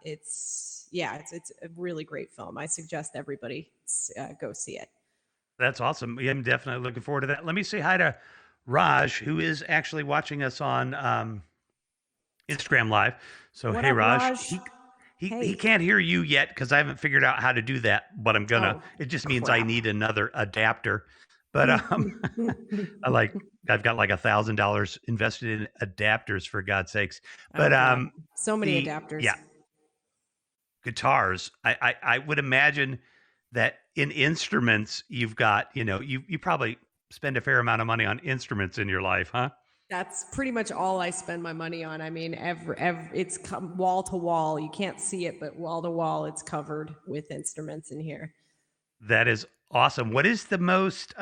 it's a really great film. I suggest everybody go see it. That's awesome. Yeah, I'm definitely looking forward to that. Let me say hi to Raj, who is actually watching us on Instagram Live. So What hey, up, Raj. Raj? He Hey. can't hear you yet because I haven't figured out how to do that. But I'm gonna. Oh, It just means I crap. need another adapter. But I've got like $1,000 invested in adapters for God's sakes. Oh, But God. So many the adapters. yeah, guitars. I would imagine that in instruments you've got, you probably spend a fair amount of money on instruments in your life, huh? That's pretty much all I spend my money on. I mean, it's wall to wall. You can't see it, but wall to wall, it's covered with instruments in here. That is awesome. What is the most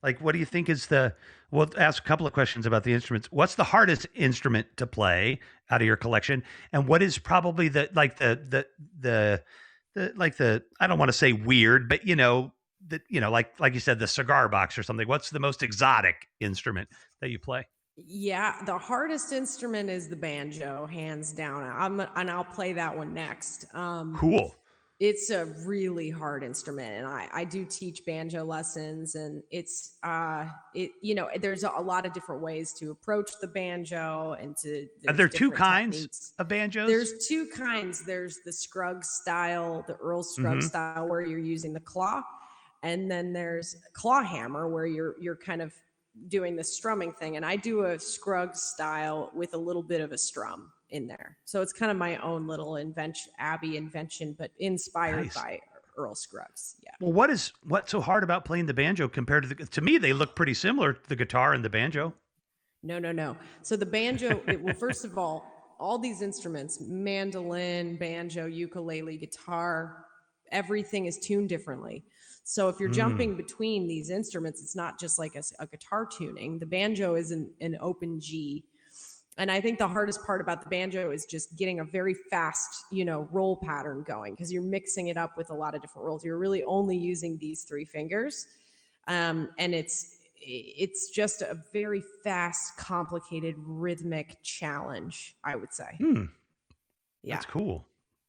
like what do you think is the we'll ask a couple of questions about the instruments. What's the hardest instrument to play out of your collection? And what is probably the I don't want to say weird, but like you said, the cigar box or something. What's the most exotic instrument that you play? Yeah, the hardest instrument is the banjo, hands down. And I'll play that one next. Cool. It's a really hard instrument, and I do teach banjo lessons, and there's a lot of different ways to approach the banjo, and Are there's there two different kinds techniques. of banjos? There's two kinds. There's the Scruggs style, the Earl Scruggs Mm-hmm. style, where you're using the claw, and then there's claw hammer, where you're kind of doing the strumming thing. And I do a Scruggs style with a little bit of a strum in there. So it's kind of my own little Abby invention, but inspired Nice. by Earl Scruggs. Yeah. Well, what's so hard about playing the banjo compared to me? They look pretty similar to the guitar and the banjo. No. So the banjo, well, first of all these instruments, mandolin, banjo, ukulele, guitar, everything is tuned differently. So if you're Mm, jumping between these instruments, it's not just like a guitar tuning. The banjo is an open G. And I think the hardest part about the banjo is just getting a very fast, roll pattern going, because you're mixing it up with a lot of different rolls. You're really only using these three fingers. And it's just a very fast, complicated, rhythmic challenge, I would say. hmm, Yeah. that's cool.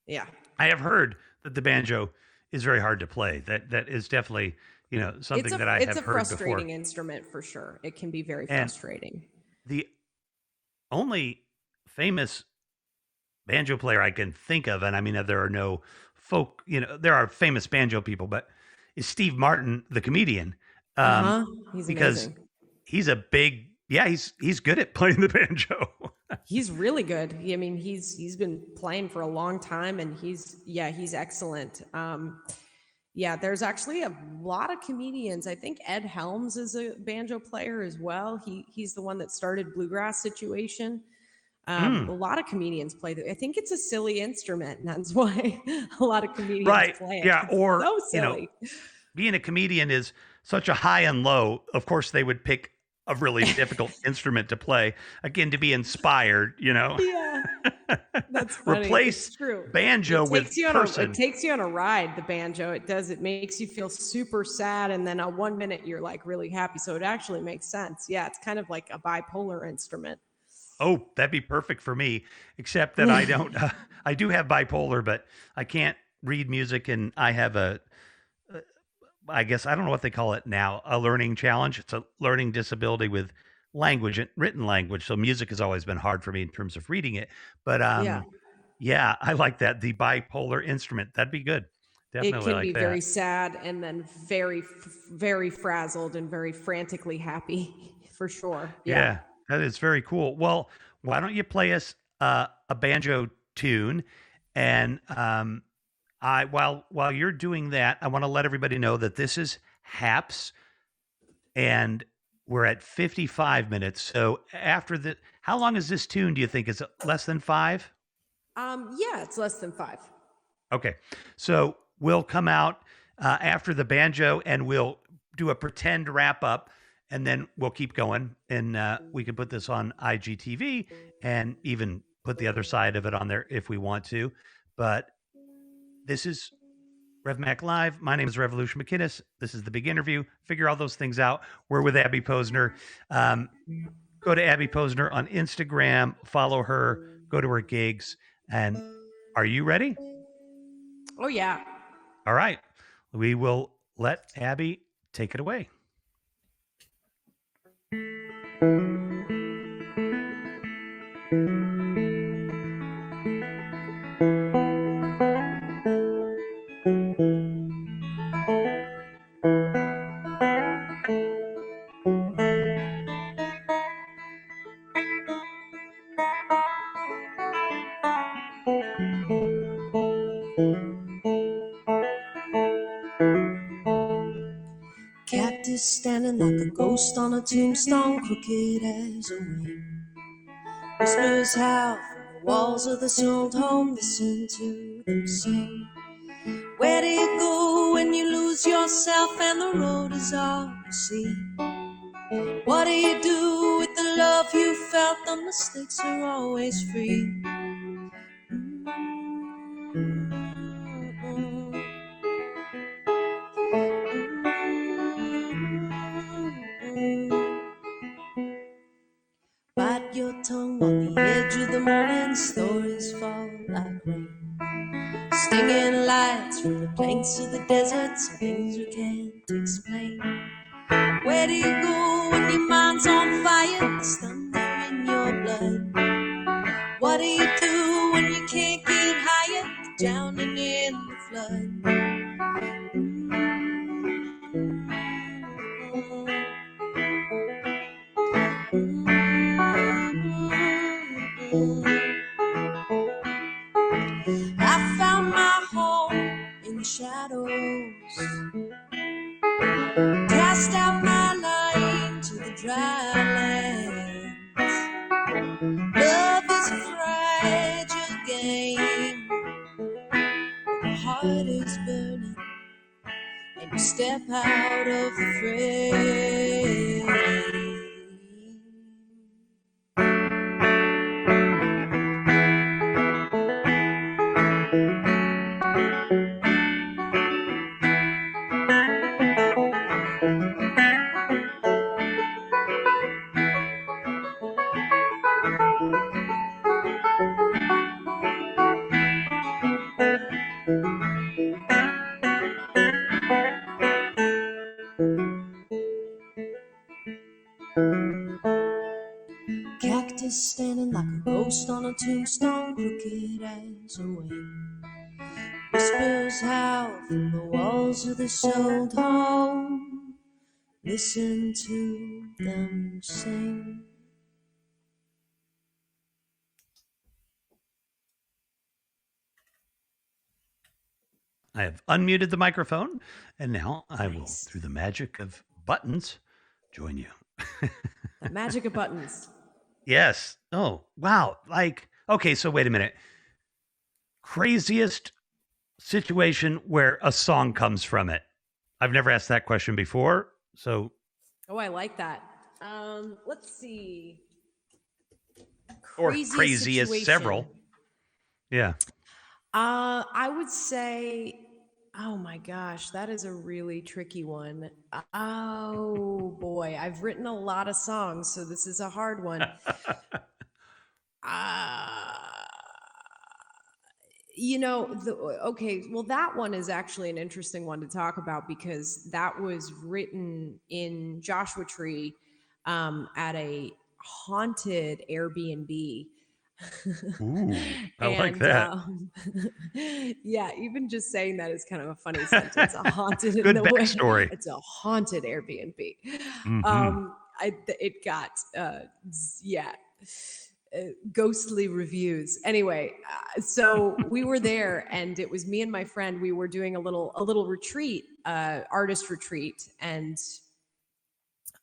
Yeah. I have heard that the banjo is very hard to play. That is definitely something that I It's have a heard before. frustrating instrument for sure. It can be very And frustrating. the only famous banjo player I can think of, and I mean there are no folk, there are famous banjo people, but is Steve Martin, the comedian, um, Uh-huh. He's because amazing. he's a big yeah he's good at playing the banjo. He's really good. I mean, he's been playing for a long time, and he's excellent. Yeah, there's actually a lot of comedians. I think Ed Helms is a banjo player as well. He's the one that started Bluegrass Situation. A Mm, lot of comedians play I think it's a silly instrument, and that's why a lot of comedians right. play it. Yeah. It's Or so silly. being a comedian is such a high and low. Of course, they would pick a really difficult instrument to play. Again, to be inspired, Yeah, that's funny. replace It's true. banjo with It person. takes you on a ride, the banjo. It makes you feel super sad, and then on 1 minute you're like really happy. So it actually makes sense. Yeah, it's kind of like a bipolar instrument. Oh, that'd be perfect for me, except that I don't, I do have bipolar, but I can't read music and I have I guess, I don't know what they call it now, a learning challenge. It's a learning disability with language, written language. So music has always been hard for me in terms of reading it. But Yeah. Yeah, I like that. The bipolar instrument. That'd be good. It Definitely can be like very that. sad and then very frazzled and very frantically happy for sure. Yeah. Yeah, that is very cool. Well, why don't you play us a banjo tune? And I while you're doing that, I want to let everybody know that this is Haps, and we're at 55 minutes. So after the, how long is this tune? Do you think is it less than 5? Yeah, it's less than 5. Okay. So we'll come out after the banjo and we'll do a pretend wrap up and then we'll keep going. And we can put this on IGTV and even put the other side of it on there if we want to. But this is Rev Mac Live. My name is Revolution McKinnis. This is the big interview. Figure all those things out. We're with Abby Posner. Go to Abby Posner on Instagram, follow her, go to her gigs. And are you ready? Oh yeah. All right. We will let Abby take it away. Cactus standing like a ghost on a tombstone, crooked as a wing. Whispers howl from the walls of this old home, listen to them sing. Where do you go when you lose yourself and the road is all you see? What do you do with the love you felt? The mistakes are always free. Bite your tongue on the edge of the morning, stories fall like rain. Stinging lights from the planks of the deserts, things we can't explain. Where do you go when your mind's on fire? There's thunder in your blood. What do you do when you can't get higher? Drowning in the flood. I found my home in the shadows, cast out my line to the dry lands. Love is a fragile game, the heart is burning, and you step out of the frame. Cactus standing like a ghost on a tombstone, crooked as a wing. Whispers howl from the walls of this old home. Listen to them sing. I have unmuted the microphone, and now I will, Nice. through the magic of buttons, join you. The magic of buttons. Yes. Oh, wow. Like, okay, so wait a minute. Craziest situation where a song comes from it. I've never asked that question before. So, Oh, I like that. Let's see. or Craziest crazy as situation. several. Yeah. I would say, oh my gosh, that is a really tricky one. Oh boy, I've written a lot of songs, so this is a hard one. Okay, well, that one is actually an interesting one to talk about because that was written in Joshua Tree at a haunted Airbnb. Ooh, I like And that. yeah, even just saying that is kind of a funny sentence. A haunted in Good the way backstory. it's a haunted Airbnb. Hmm. It got yeah, ghostly reviews. Anyway, so we were there, and it was me and my friend. We were doing a little retreat, artist retreat, and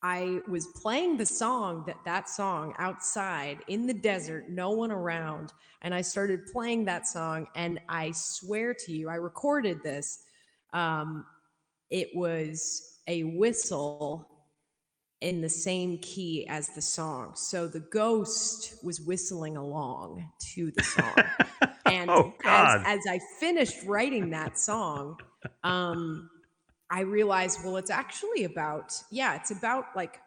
I was playing the song, that song outside in the desert, no one around, and I started playing that song, and I swear to you, I recorded this. Um, it was a whistle in the same key as the song, so the ghost was whistling along to the song, and Oh God. as I finished writing that song, I realized, well, it's actually about, yeah, it's about like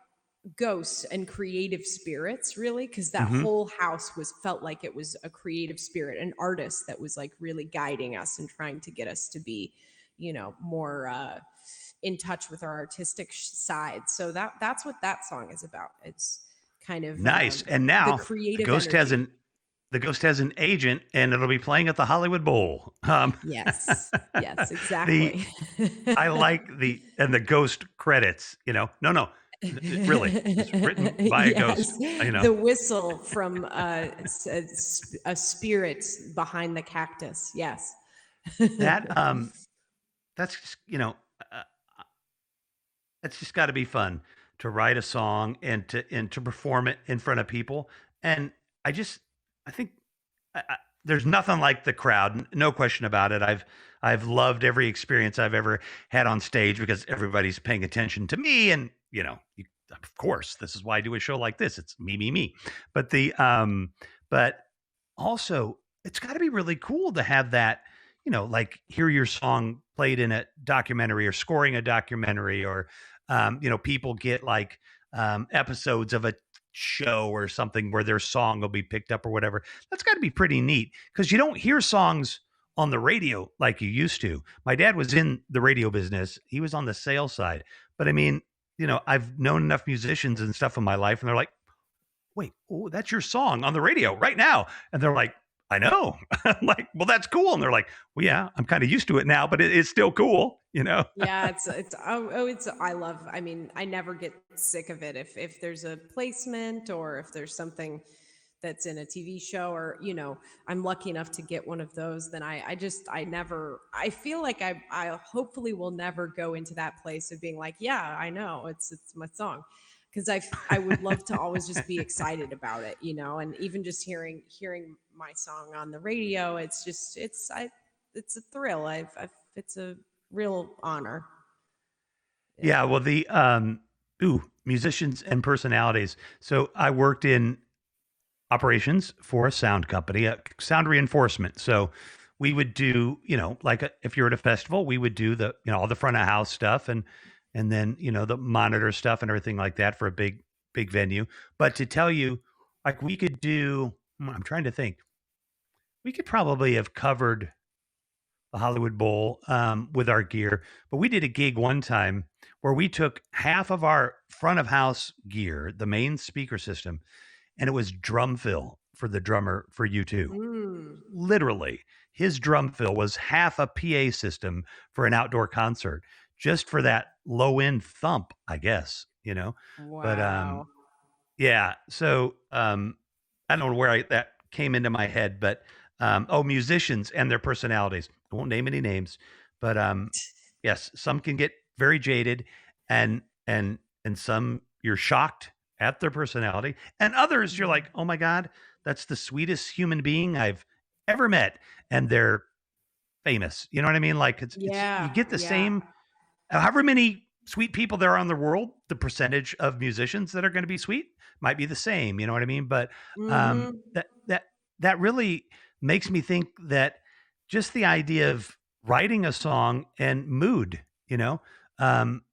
ghosts and creative spirits, really, because that Hmm. whole house felt like it was a creative spirit, an artist that was like really guiding us and trying to get us to be, more in touch with our artistic side. So that's what that song is about. It's kind of Nice. And the now the creative ghost has energy. an the ghost has an agent, and it'll be playing at the Hollywood Bowl. Yes, yes, the exactly. I like the ghost credits. No, no, really, it's written by a ghost. Yes, the whistle from a spirit behind the cactus. Yes. That that's just, uh, it's just got to be fun to write a song and to perform it in front of people. And I just I think there's nothing like the crowd, no question about it. I've loved every experience I've ever had on stage because everybody's paying attention to me, and of course, this is why I do a show like this. It's me, me, me. But but also, it's got to be really cool to have that, like hear your song played in a documentary or scoring a documentary, or people get like episodes of a show or something where their song will be picked up or whatever. That's got to be pretty neat because you don't hear songs on the radio like you used to. My dad was in the radio business. He was on the sales side. But I mean, I've known enough musicians and stuff in my life, and they're like, wait, oh, that's your song on the radio right now. And they're like, I know. I'm like, well, that's cool. And they're like, well, yeah, I'm kind of used to it now, but it's still cool. Yeah, it's I love. I mean, I never get sick of it. If there's a placement or if there's something that's in a TV show, or I'm lucky enough to get one of those, then I never, I feel like I hopefully will never go into that place of being like, yeah, I know it's my song, because I would love to always just be excited about it, and even just hearing my song on the radio, it's a thrill. It's a real honor. Yeah, well, the musicians and personalities. So I worked in operations for a sound company, sound reinforcement. So we would do, like if you're at a festival, we would do the, all the front of house stuff, and then the monitor stuff and everything like that for a big venue. But to tell you, like we could do, I'm trying to think, we could probably have covered the Hollywood Bowl with our gear. But we did a gig one time where we took half of our front of house gear, the main speaker system, and it was drum fill for the drummer for U2. Mm, Literally, his drum fill was half a PA system for an outdoor concert, just for that low end thump, I guess. But wow. yeah. So I don't know where that came into my head, but musicians and their personalities. I won't name any names, but yes, some can get very jaded, and some you're shocked at their personality, and others you're like, oh my god, that's the sweetest human being I've ever met, and they're famous. You know what I mean? Like it's you Yeah, get the yeah. same however many sweet people there are in the world, the percentage of musicians that are going to be sweet might be the same. You know what I mean? But Hmm. that really makes me think that just the idea of writing a song and mood, um,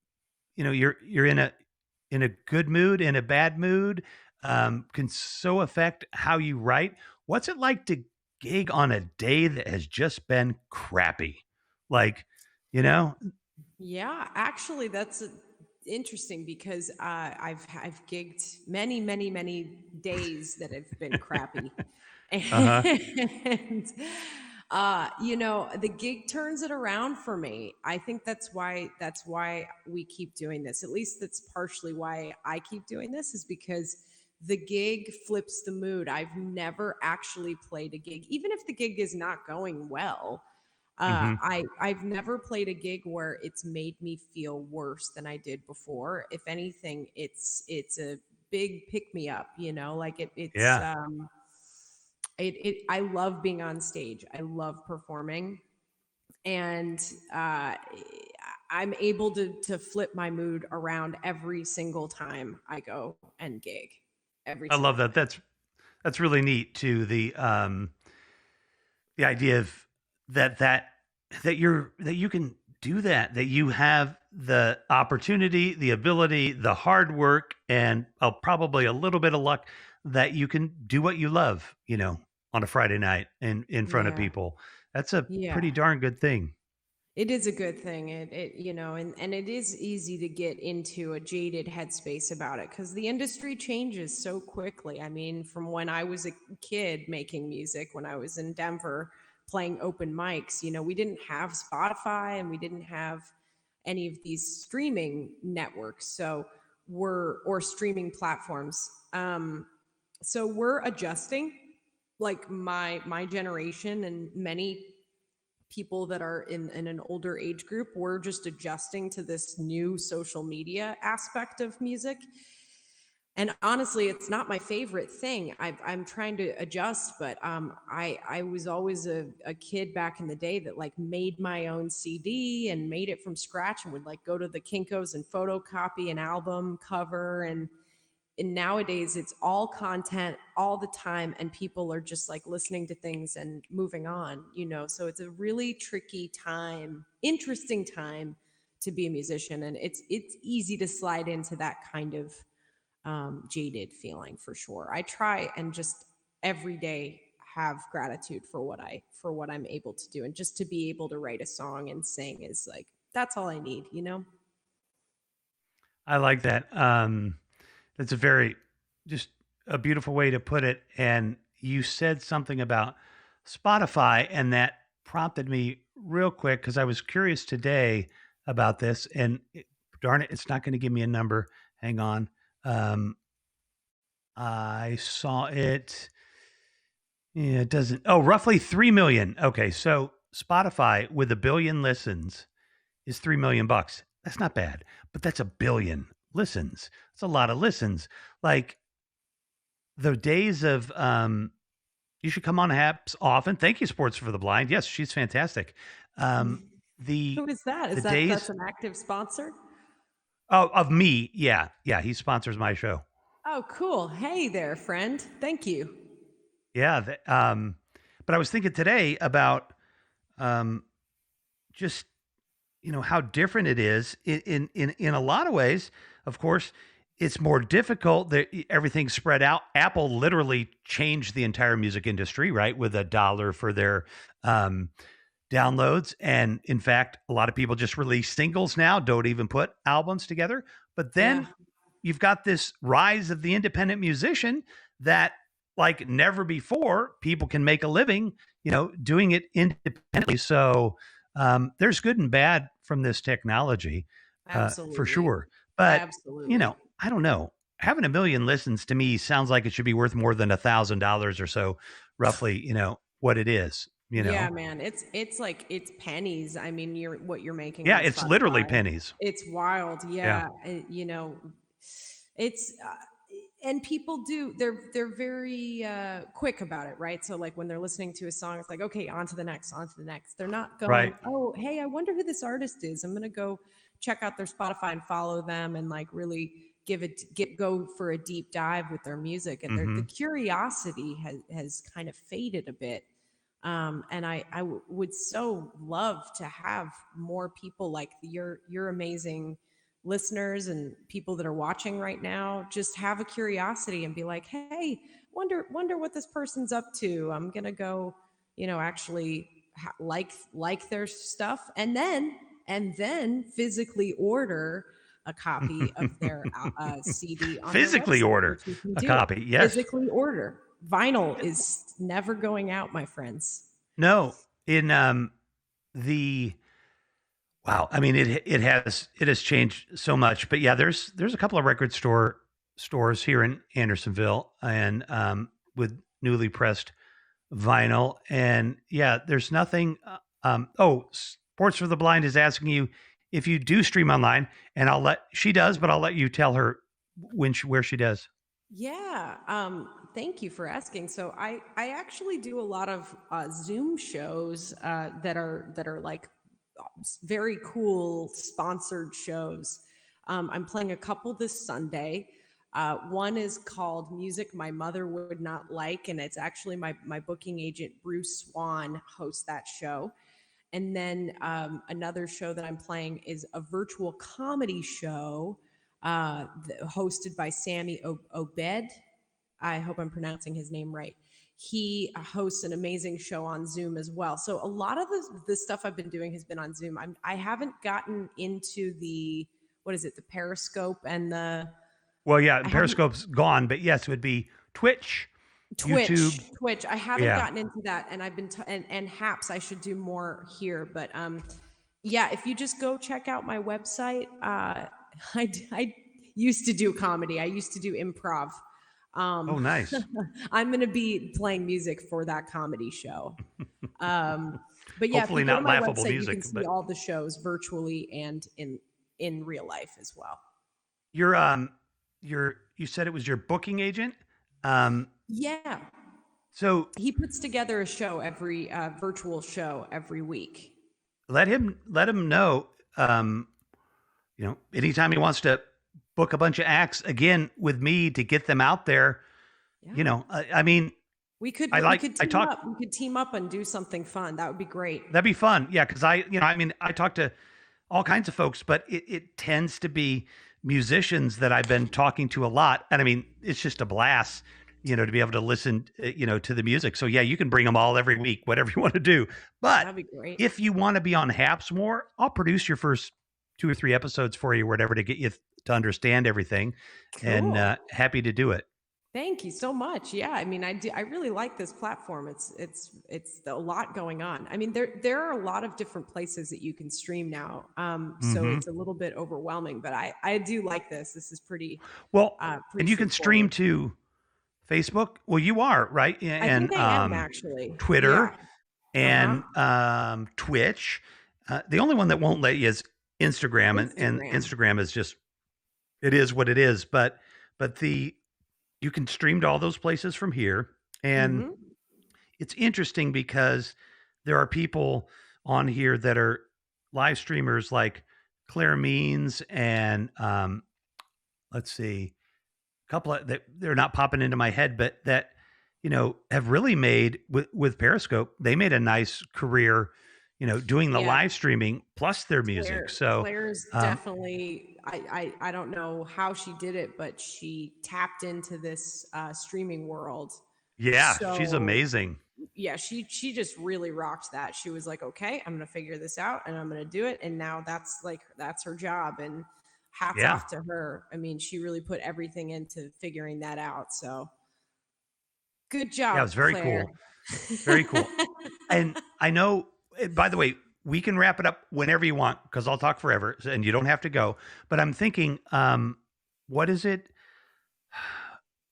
you're in a good mood, in a bad mood, can so affect how you write. What's it like to gig on a day that has just been crappy? Like, you know, Yeah, actually, that's interesting, because I've gigged many, many, many days that have been crappy, Uh-huh. And the gig turns it around for me. I think that's why we keep doing this. At least that's partially why I keep doing this, is because the gig flips the mood. I've never actually played a gig, even if the gig is not going well. Hmm. I've never played a gig where it's made me feel worse than I did before. If anything, it's a big pick me up, like Yeah. I love being on stage. I love performing, and I'm able to flip my mood around every single time I go and gig. Every I love single that. time. That's really neat too. The idea of that that you can do that you have the opportunity, the ability, the hard work, and probably a little bit of luck that you can do what you love, on a Friday night in front of Yeah. people. That's a Yeah. pretty darn good thing. It is a good thing. And it is easy to get into a jaded headspace about it because the industry changes so quickly. I mean, from when I was a kid making music, when I was in Denver playing open mics, we didn't have Spotify and we didn't have any of these streaming networks. Or streaming platforms. So we're adjusting, like my generation and many people that are in an older age group, we're just adjusting to this new social media aspect of music. And honestly, it's not my favorite thing. I'm trying to adjust, but I was always a kid back in the day that like made my own CD and made it from scratch and would like go to the Kinkos and photocopy an album cover. And nowadays it's all content all the time, and people are just like listening to things and moving on, so it's a really tricky time, interesting time to be a musician, and it's easy to slide into that kind of jaded feeling, for sure. I try and just every day have gratitude for what I'm able to do, and just to be able to write a song and sing is like, that's all I need. I like that. That's a very just a beautiful way to put it. And you said something about Spotify, and that prompted me real quick because I was curious today about this. And darn it, it's not going to give me a number. Hang on. Um, I saw it. Yeah, it doesn't. Oh, roughly 3 million. Okay. So Spotify with a billion listens is 3 million bucks. That's not bad, but that's a billion listens. It's a lot of listens. Like the days of you should come on apps often. Thank you, Sports for the Blind. Yes, she's fantastic. The Who is that? the That's days an active sponsor? of me, yeah, yeah, he sponsors my show. Oh, cool. Hey there, friend. Thank you. Yeah, but I was thinking today about um, just how different it is in a lot of ways. Of course, it's more difficult. Everything's spread out. Apple literally changed the entire music industry, right, with $1 for their downloads. And in fact, a lot of people just release singles now, don't even put albums together. But Yeah, then you've got this rise of the independent musician that, like never before, people can make a living, doing it independently. So there's good and bad from this technology, for absolutely. sure. But Absolutely. I don't know. Having a million listens to me sounds like it should be worth more than $1,000 or so, roughly. What it is. Yeah, man. It's like it's pennies. I mean, what you're making Yeah, on it's literally Spotify. pennies. It's wild. Yeah. Yeah. It's and people do, they're very quick about it, right? So like when they're listening to a song, it's like, okay, on to the next. They're not going, Right. oh, hey, I wonder who this artist is. I'm gonna go check out their Spotify and follow them and like really go for a deep dive with their music. And the Hmm. curiosity has kind of faded a bit. And would so love to have more people like your amazing listeners and people that are watching right now just have a curiosity and be like, hey, wonder what this person's up to. I'm gonna go, actually like their stuff, and then physically order a copy of their CD on their Physically website, order which you can a do. copy. Yes. Physically order. Vinyl is never going out, my friends. No, in the wow, I mean it has changed so much. But yeah, there's a couple of stores here in Andersonville, and with newly pressed vinyl. And yeah, there's nothing. Oh, Sports for the Blind is asking you if you do stream online, and she does, but I'll let you tell her where she does. Yeah, thank you for asking. So I actually do a lot of Zoom shows that are like very cool sponsored shows. I'm playing a couple this Sunday. One is called Music My Mother Would Not Like, and it's actually my booking agent, Bruce Swan, hosts that show. And then another show that I'm playing is a virtual comedy show hosted by Sammy Obed. I hope I'm pronouncing his name right. He hosts an amazing show on Zoom as well. So a lot of the stuff I've been doing has been on Zoom. I haven't gotten into the, what is it, the Periscope and the Well, yeah, I haven't Periscope's gone, but yes, it would be Twitch, YouTube. Twitch. I haven't Yeah. gotten into that, and I've been and Haps. I should do more here, but yeah. If you just go check out my website, I used to do comedy. I used to do improv. Oh, nice. I'm going to be playing music for that comedy show. But yeah, Hopefully if you go not to my laughable website, you music, can see but all the shows virtually and in real life as well. you're you said it was your booking agent. Yeah, So he puts together a show every virtual show every week. let him know. Anytime he wants to book a bunch of acts again with me to get them out there. Yeah. I mean, We could I team talk. up. We could team up and do something fun. That would be great. That'd be fun. Yeah, because I talk to all kinds of folks, but it tends to be musicians that I've been talking to a lot. And I mean, it's just a blast, to be able to listen, to the music. So yeah, you can bring them all every week, whatever you want to do. But That'd be great. if you want to be on Haps more, I'll produce your first 2 or 3 episodes for you, or whatever, to get you to understand everything. And Cool. happy to do it. Thank you so much. Yeah, I mean, I really like this platform. It's a lot going on. I mean, there are a lot of different places that you can stream now. So Mhm. it's a little bit overwhelming, but I do like this. This is pretty Well, pretty and you can stream straightforward. to Facebook. Well, you are, right? I And think I am actually. Twitter Yeah. Uh-huh. and Twitch. The only one that won't let you is Instagram, and Instagram. Instagram is just, it is what it is. But you can stream to all those places from here, and Hmm. it's interesting because there are people on here that are live streamers like Claire Means and let's see, a couple of that, they're not popping into my head, but that have really made with Periscope. They made a nice career, doing the Yeah. live streaming plus their music. So Claire's definitely. I don't know how she did it, but she tapped into this streaming world. yeah, she's So amazing. yeah, she just really rocked that. She was like, okay, I'm gonna figure this out and I'm gonna do it. And now that's her job. And hats Yeah, off to her. I mean, she really put everything into figuring that out. So good yeah, it job, was very Claire. cool, very cool. And I know, by the way, we can wrap it up whenever you want, because I'll talk forever and you don't have to go. But I'm thinking, what is it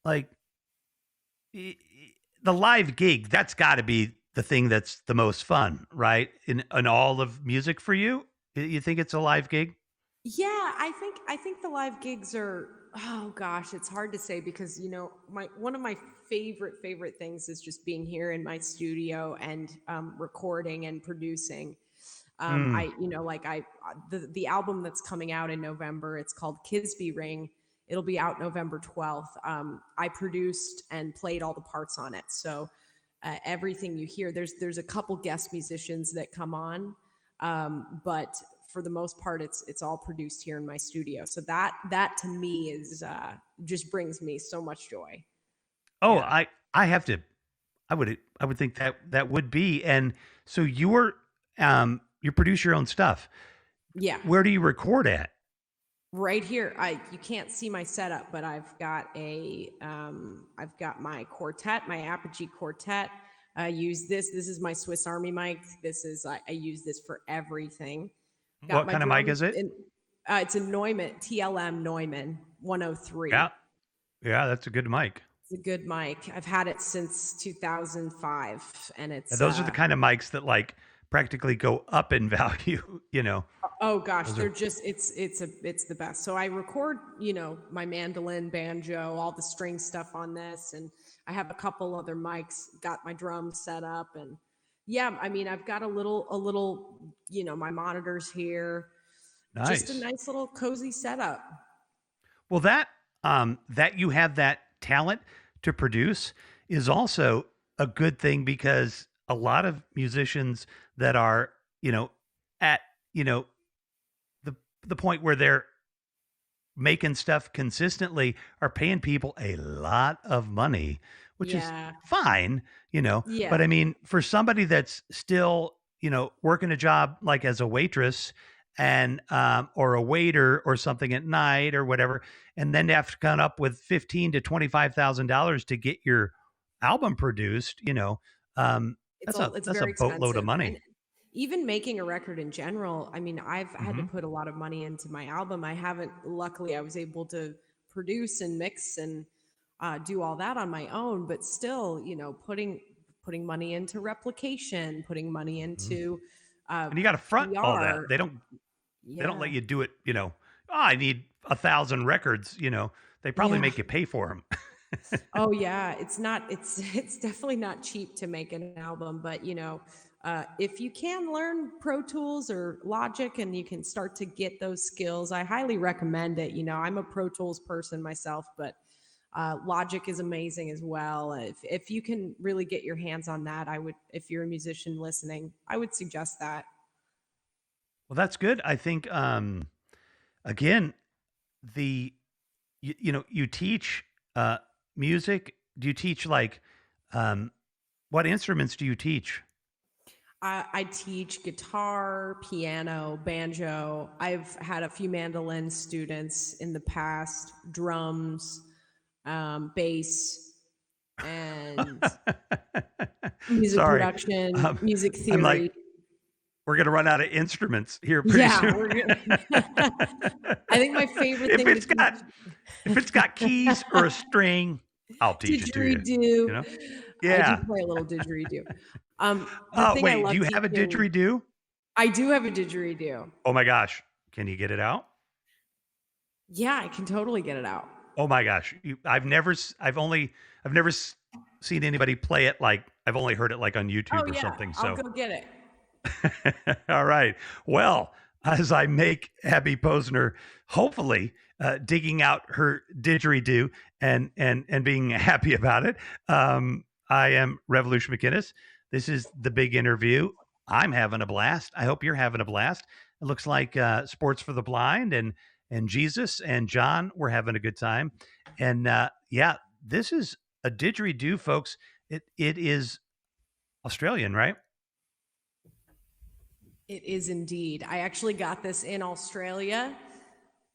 like? The live gig, that's got to be the thing that's the most fun, right? In all of music for you, you think it's a live gig? Yeah, I think the live gigs are, oh gosh, it's hard to say because my one of my favorite things is just being here in my studio and recording and producing. Mm, I like the album that's coming out in November. It's called Kisby Ring. It'll be out November 12th. I produced and played all the parts on it, so everything you hear, there's a couple guest musicians that come on, but for the most part, it's all produced here in my studio. So that to me is just brings me so much joy. oh, Yeah, I have to. I would think that would be. And so you produce your own stuff. yeah. Where do you record at? right here. You can't see my setup, but I've got my quartet, my Apogee quartet. I use this. This is my Swiss Army mic. I use this for everything. Got What my kind of mic drums is it? in. It's a Neumann TLM Neumann 103. Yeah. Yeah, that's a good mic. It's a good mic. I've had it since 2005, and And it's those are the kind of mics that like practically go up in value, you know. oh gosh, Those they're are just it's the best. So I record, my mandolin, banjo, all the string stuff on this, and I have a couple other mics, got my drums set up, and yeah, I mean, I've got a little, my monitors here, just a nice. nice little cozy setup. Well, that you have that talent to produce is also a good thing because a lot of musicians that are, at, you know, the the point where they're making stuff consistently are paying people a lot of money, which is Yeah. fine, Yeah. but I mean, for somebody that's still, working a job like as a waitress and or a waiter or something at night or whatever, and then to have to come up with $15,000 to $25,000 to get your album produced, It's that's a very boatload of expensive. And money. even making a record in general, I mean, I've had to Hmm. put a lot of money into my album. Luckily, I was able to produce and mix and do all that on my own, but still, putting money into replication, putting money into uh, And you got to front all that. PR. They don't let Yeah. you do it, "Oh, I need 1,000 records," they probably Yeah. make you pay for them. Oh yeah, it's definitely not cheap to make an album, but if you can learn Pro Tools or Logic and you can start to get those skills, I highly recommend it. I'm a Pro Tools person myself, but Logic is amazing as well. If you can really get your hands on that, if you're a musician listening, I would suggest that. Well, that's good. I think, again, the you teach, music. Do you teach, like, um what instruments do you teach? I teach guitar, piano, banjo. I've had a few mandolin students in the past, drums, bass, and music Sorry. production, music I'm like, theory. we're gonna run out of instruments here pretty Yeah, soon. we're gonna. I think my favorite If thing to it's teach got if it's got keys or a string, I'll teach it to you, you didgeridoo. know? I do Yeah. play a little didgeridoo. The thing I Wait, do love you have a teaching, didgeridoo? I do have a didgeridoo. Oh my gosh. Can you get it out? Yeah, I can totally get it out. Oh my gosh. I've never seen anybody play it. Like, I've only heard it like on Oh YouTube or yeah, something. I'll So, go get it. all right. Well, as I make Abby Posner, hopefully, digging out her didgeridoo and being happy about it, I am Revolution McInnes. This is the big interview. I'm having a blast. I hope you're having a blast. It looks like Sports for the Blind and Jesus and John were having a good time. And yeah, this is a didgeridoo, folks. It is Australian, right? It is indeed. I actually got this in Australia,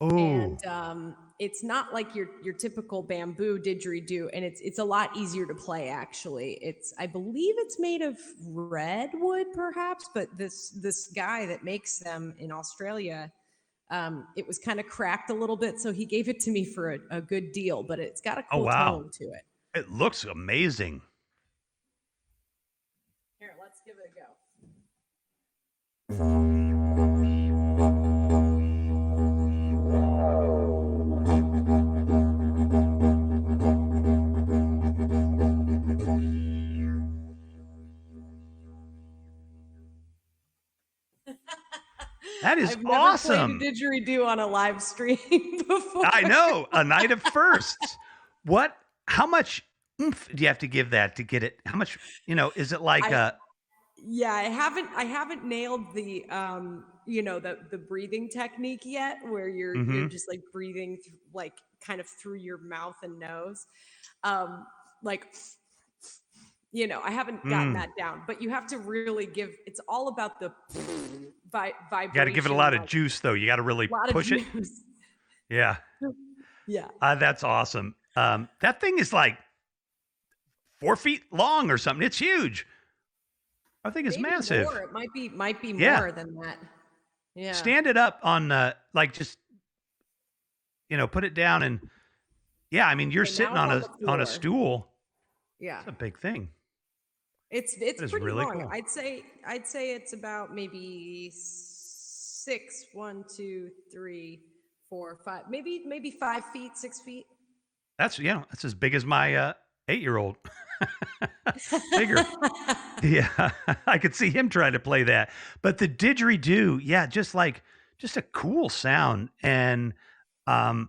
Oh, and it's not like your typical bamboo didgeridoo, and it's a lot easier to play. Actually, I believe it's made of redwood, perhaps, but this guy that makes them in Australia, it was kind of cracked a little bit, so he gave it to me for a good deal. But it's got a oh cool wow. tone to it. It looks amazing. Here, let's give it a go. That is I've never played a awesome. didgeridoo on a live stream before. I know, a night of firsts. How much oomph do you have to give that to get it? How much, is it like I Yeah, I haven't nailed the breathing technique yet, where you're mhm. just like breathing like kind of through your mouth and nose. Like I haven't gotten Mm. that down, but you have to really it's all about the Got to give it a vibration, lot of like juice though. You got to really a lot of push it. juice. Yeah. Yeah. That's awesome. That thing is like 4 feet long or something. It's huge. I think it's Maybe massive. more. It might be Yeah. more than that. Yeah. Stand it up on like just put it down and yeah. I mean, you're Okay, now sitting it's on on a the on a floor. stool. Yeah. It's a big thing. It's That is pretty really long. cool. I'd say it's about maybe six, 1, 2, 3, 4, 5, maybe 5 feet, 6 feet. That's as big as my 8-year-old. Bigger. Yeah, I could see him trying to play that. But the didgeridoo, yeah, just a cool sound, and um,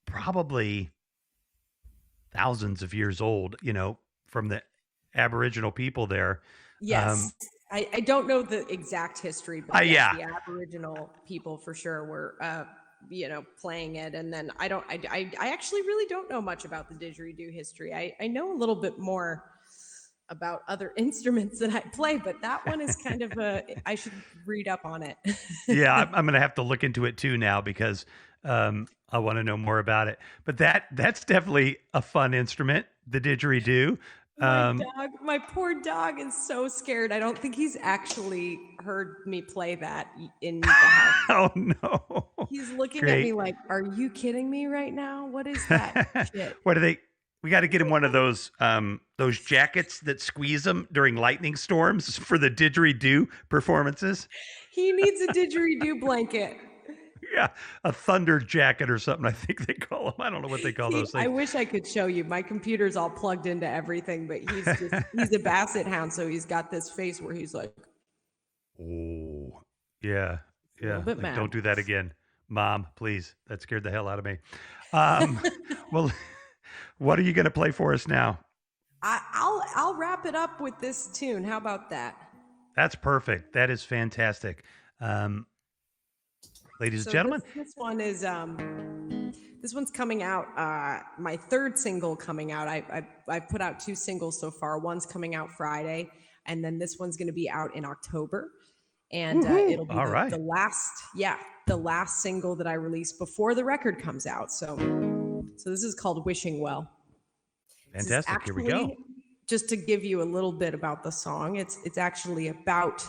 probably thousands of years old. From the Aboriginal people there. Yes. Um, I don't know the exact history, but yes, yeah, the Aboriginal people for sure were playing it. And then I actually really don't know much about the didgeridoo history. I know a little bit more about other instruments that I play, but that one is kind of I should read up on it. yeah, I'm gonna have to look into it too now because I want to know more about it. But that's definitely a fun instrument, the didgeridoo. Um, My poor dog is so scared. I don't think he's actually heard me play that in the house. oh no, He's looking at me great. like, "Are you kidding me right now? What is that shit?" What are they? We got to get him one of those jackets that squeeze them during lightning storms for the didgeridoo performances. He needs a didgeridoo blanket. Yeah, a thunder jacket or something. I think they call them. I don't know what they call those I things. wish I could show you. My computer's all plugged into everything, but he's a basset hound, so he's got this face where he's like Oh, yeah, a little yeah. bit Like, mad. don't do that again, Mom. Please. That scared the hell out of me. Um, well, what are you going to play for us now? I'll wrap it up with this tune. How about that? That's perfect. That is fantastic. Um, Ladies and So gentlemen, this one's coming out. My third single coming out. I've put out 2 singles so far. One's coming out Friday, and then this one's going to be out in October, and it'll be all the right. last single that I release before the record comes out. So this is called "Wishing Well." This is Fantastic. Here we go. actually, just to give you a little bit about the song. It's actually about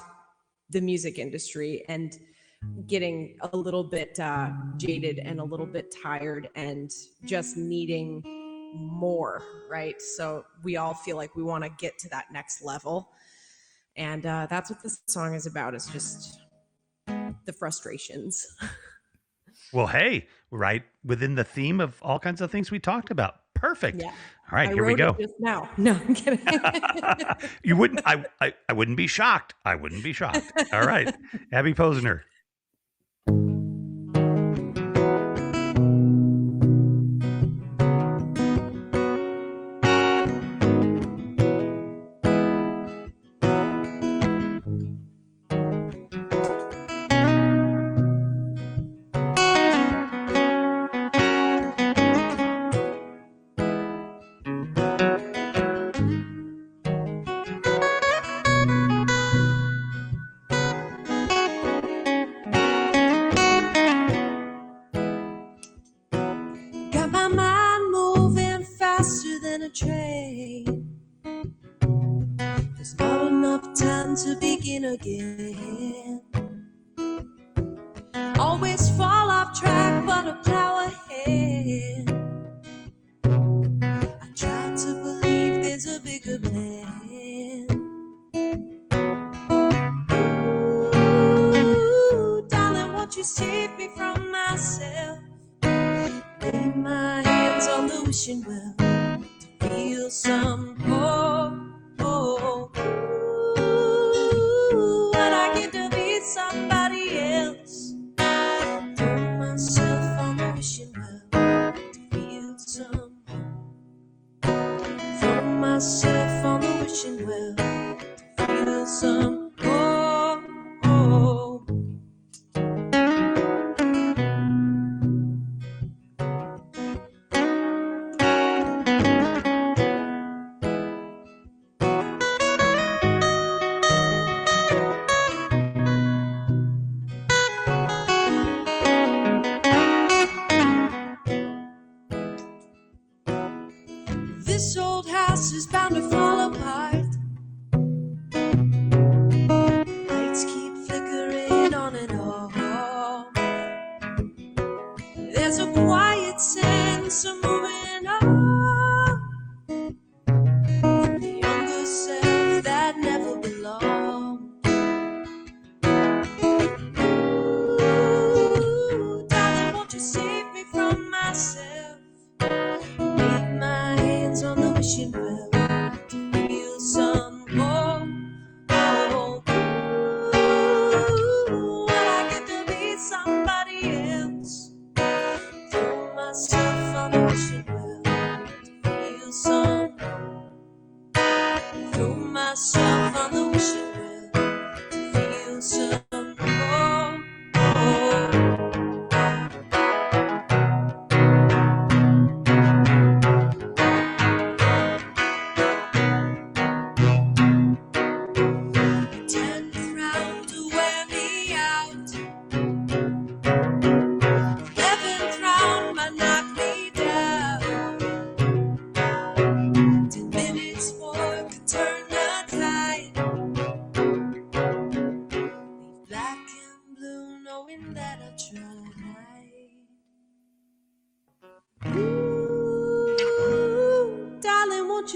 the music industry and getting a little bit jaded and a little bit tired and just needing more, right? So we all feel like we want to get to that next level, and that's what this song is about. It's just the frustrations. Well, hey, right within the theme of all kinds of things we talked about. Perfect. Yeah. All right, I here we wrote go. it just now. No, I'm kidding. You wouldn't. I wouldn't be shocked. I wouldn't be shocked. All right, Abby Posner. Got my mind moving faster than a train. There's not enough time to begin again. Always fall off track, but I plow ahead. I try to believe there's a bigger plan. Ooh, darling, won't you save me from myself? Lay my hands on the wishing well to feel some hope. Ooh, what I give to be somebody else. Throw myself on the wishing well to feel some hope. Throw myself on the wishing well to feel some hope.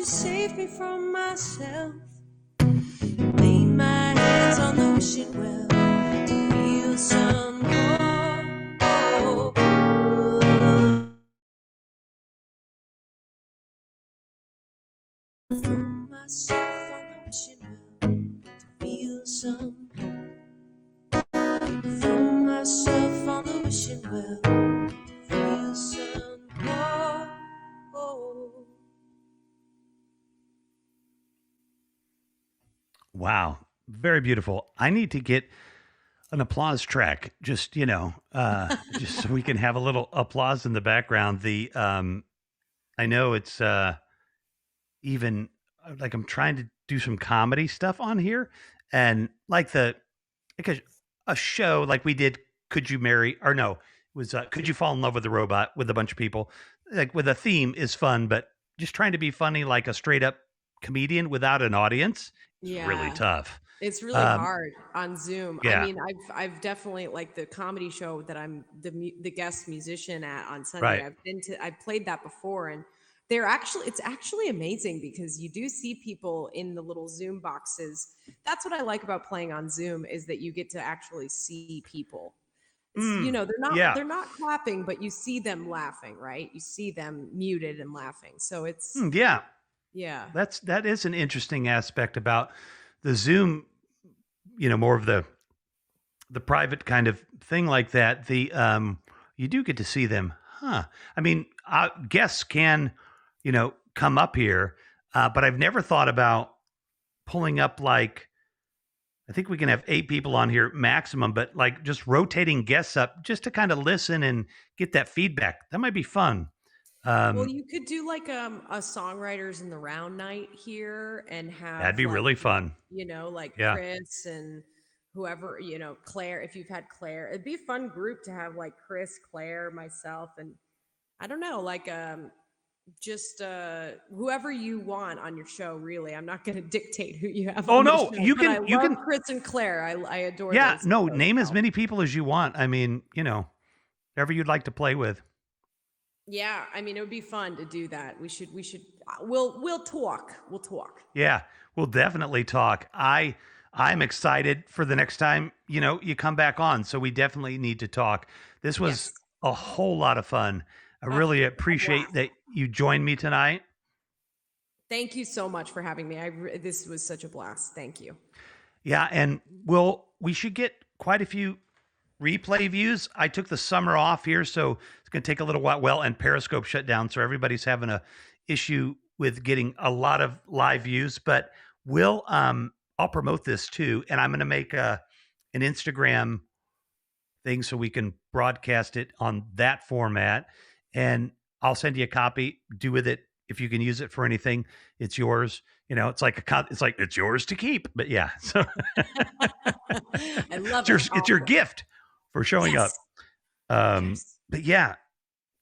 you saved me from myself. Lay my hands on the wishing well to feel some more. Throw myself on the wishing well to feel some more. Throw myself on the wishing well to feel some more. Wow. Very beautiful. I need to get an applause track, just, just so we can have a little applause in the background. I know it's even like I'm trying to do some comedy stuff on here, and like a show like we did, Could You Marry, or no, it was Could You Fall in Love with a Robot with a bunch of people, like with a theme is fun, but just trying to be funny like a straight up comedian without an audience is really Yeah. tough. It's really Um, hard on Zoom. I yeah, mean, I've definitely like the comedy show that I'm the guest musician at on Sunday. right. I've played that before, and it's actually amazing because you do see people in the little Zoom boxes. That's what I like about playing on Zoom is that you get to actually see people. It's, Yeah. they're not clapping, but you see them laughing, right? You see them muted and laughing. So it's Yeah. yeah. That is an interesting aspect about the Zoom, more of the private kind of thing like that. You do get to see them. Huh. I mean, guests can, come up here, but I've never thought about pulling up like I think we can have 8 people on here maximum, but like just rotating guests up just to kind of listen and get that feedback. That might be fun. Well, Um, you could do like a songwriters in the round night here and that'd have be like really fun. like Yeah. Chris and whoever, Claire, if you've had Claire. It'd be a fun group to have like Chris, Claire, myself, and I don't know, like just whoever you want on your show, really. I'm not gonna dictate who you have Oh on the no, show, you but I can love Chris and Claire. I adore yeah, no, those name as gals. many people as you want. I mean, whoever you'd like to play with. Yeah, I mean it would be fun to do that. We should we'll talk. We'll talk. Yeah, we'll definitely talk. I'm excited for the next time, you come back on. So we definitely need to talk. This was Yes. a whole lot of fun. I Oh, really a blast. appreciate that you joined me tonight. Thank you so much for having me. This was such a blast. Thank you. Yeah, and we should get quite a few replay views. I took the summer off here, so it's going to take a little while. Well, and Periscope shut down, so everybody's having a issue with getting a lot of live views. But I'll promote this too, and I'm going to make an Instagram thing so we can broadcast it on that format, and I'll send you a copy. Do with it if you can use it for anything. It's yours. It's yours to keep. But yeah, so I love your it. it's your Awesome. gift for showing Yes. up. Yes. But yeah,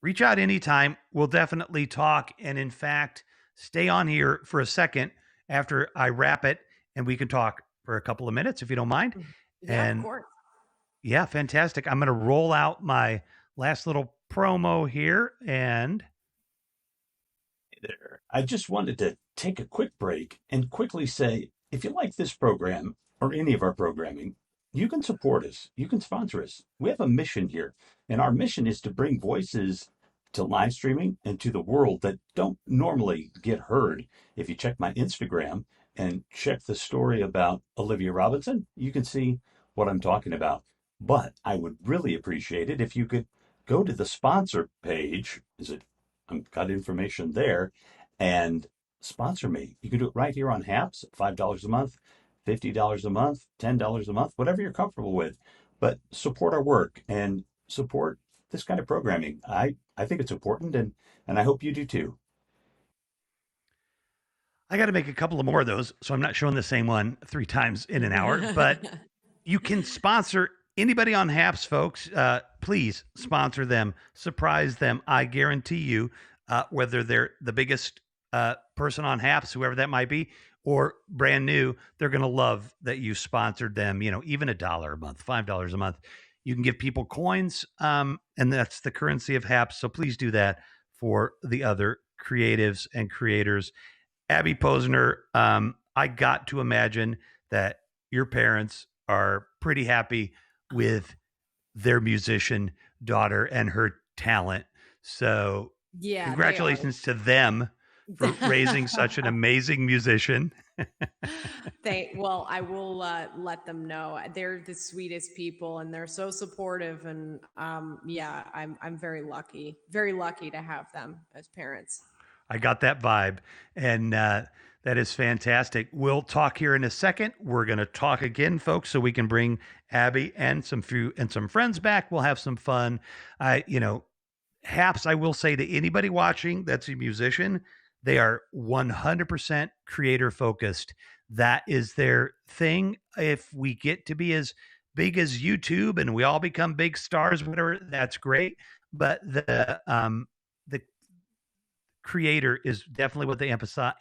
reach out anytime. We'll definitely talk. And in fact, stay on here for a second after I wrap it and we can talk for a couple of minutes if you don't mind. Yeah, of And course. yeah, fantastic. I'm going to roll out my last little promo here and There. I just wanted to take a quick break and quickly say if you like this program or any of our programming, you can support us. You can sponsor us. We have a mission here, and our mission is to bring voices to live streaming and to the world that don't normally get heard. If you check my Instagram and check the story about Olivia Robinson, you can see what I'm talking about. But I would really appreciate it if you could go to the sponsor page. I've got information there and sponsor me. You can do it right here on Haps, $5 a month, $50 a month, $10 a month, whatever you're comfortable with. But support our work and support this kind of programming. I think it's important and I hope you do too. I got to make a couple of more of those. So I'm not showing the same one 3 times in an hour, but you can sponsor anybody on Haps, folks. Please sponsor them, surprise them. I guarantee you, whether they're the biggest person on Haps, whoever that might be, or brand new, they're going to love that you sponsored them. Even $1 a month, $5 a month. You can give people coins, and that's the currency of Haps. So please do that for the other creatives and creators. Abby Posner, I got to imagine that your parents are pretty happy with their musician daughter and her talent. So, Yeah, they are. congratulations to them for raising such an amazing musician. Well, I will let them know. They're the sweetest people, and they're so supportive. And yeah, I'm very lucky to have them as parents. I got that vibe. And that is fantastic. We'll talk here in a second. We're going to talk again, folks, so we can bring Abby and some friends back. We'll have some fun. Haps, I will say to anybody watching that's a musician, they are 100% creator focused. That is their thing. If we get to be as big as YouTube and we all become big stars, whatever, that's great. But the creator is definitely what they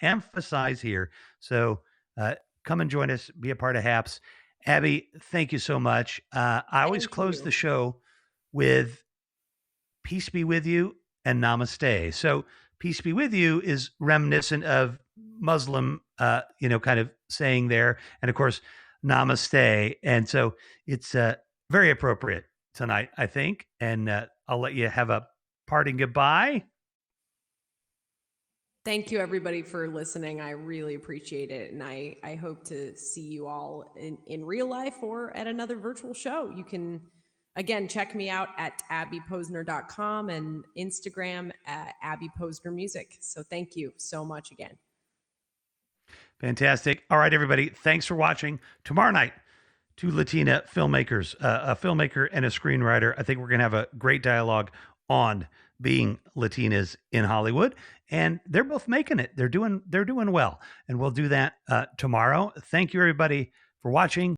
emphasize here. So come and join us, be a part of Haps. Abby, thank you so much. I always Thank close you. the show with peace be with you and namaste. So peace be with you is reminiscent of Muslim, kind of saying there. And of course, namaste. And so it's very appropriate tonight, I think. And I'll let you have a parting goodbye. Thank you, everybody, for listening. I really appreciate it. And I hope to see you all in real life or at another virtual show. You can, again, check me out at abbyposner.com and Instagram at Abby Posner Music. So thank you so much again. Fantastic. All right, everybody. Thanks for watching. Tomorrow night, two Latina filmmakers, a filmmaker and a screenwriter. I think we're going to have a great dialogue on being Latinas in Hollywood, and they're both making it. They're doing well, and we'll do that tomorrow. Thank you, everybody, for watching.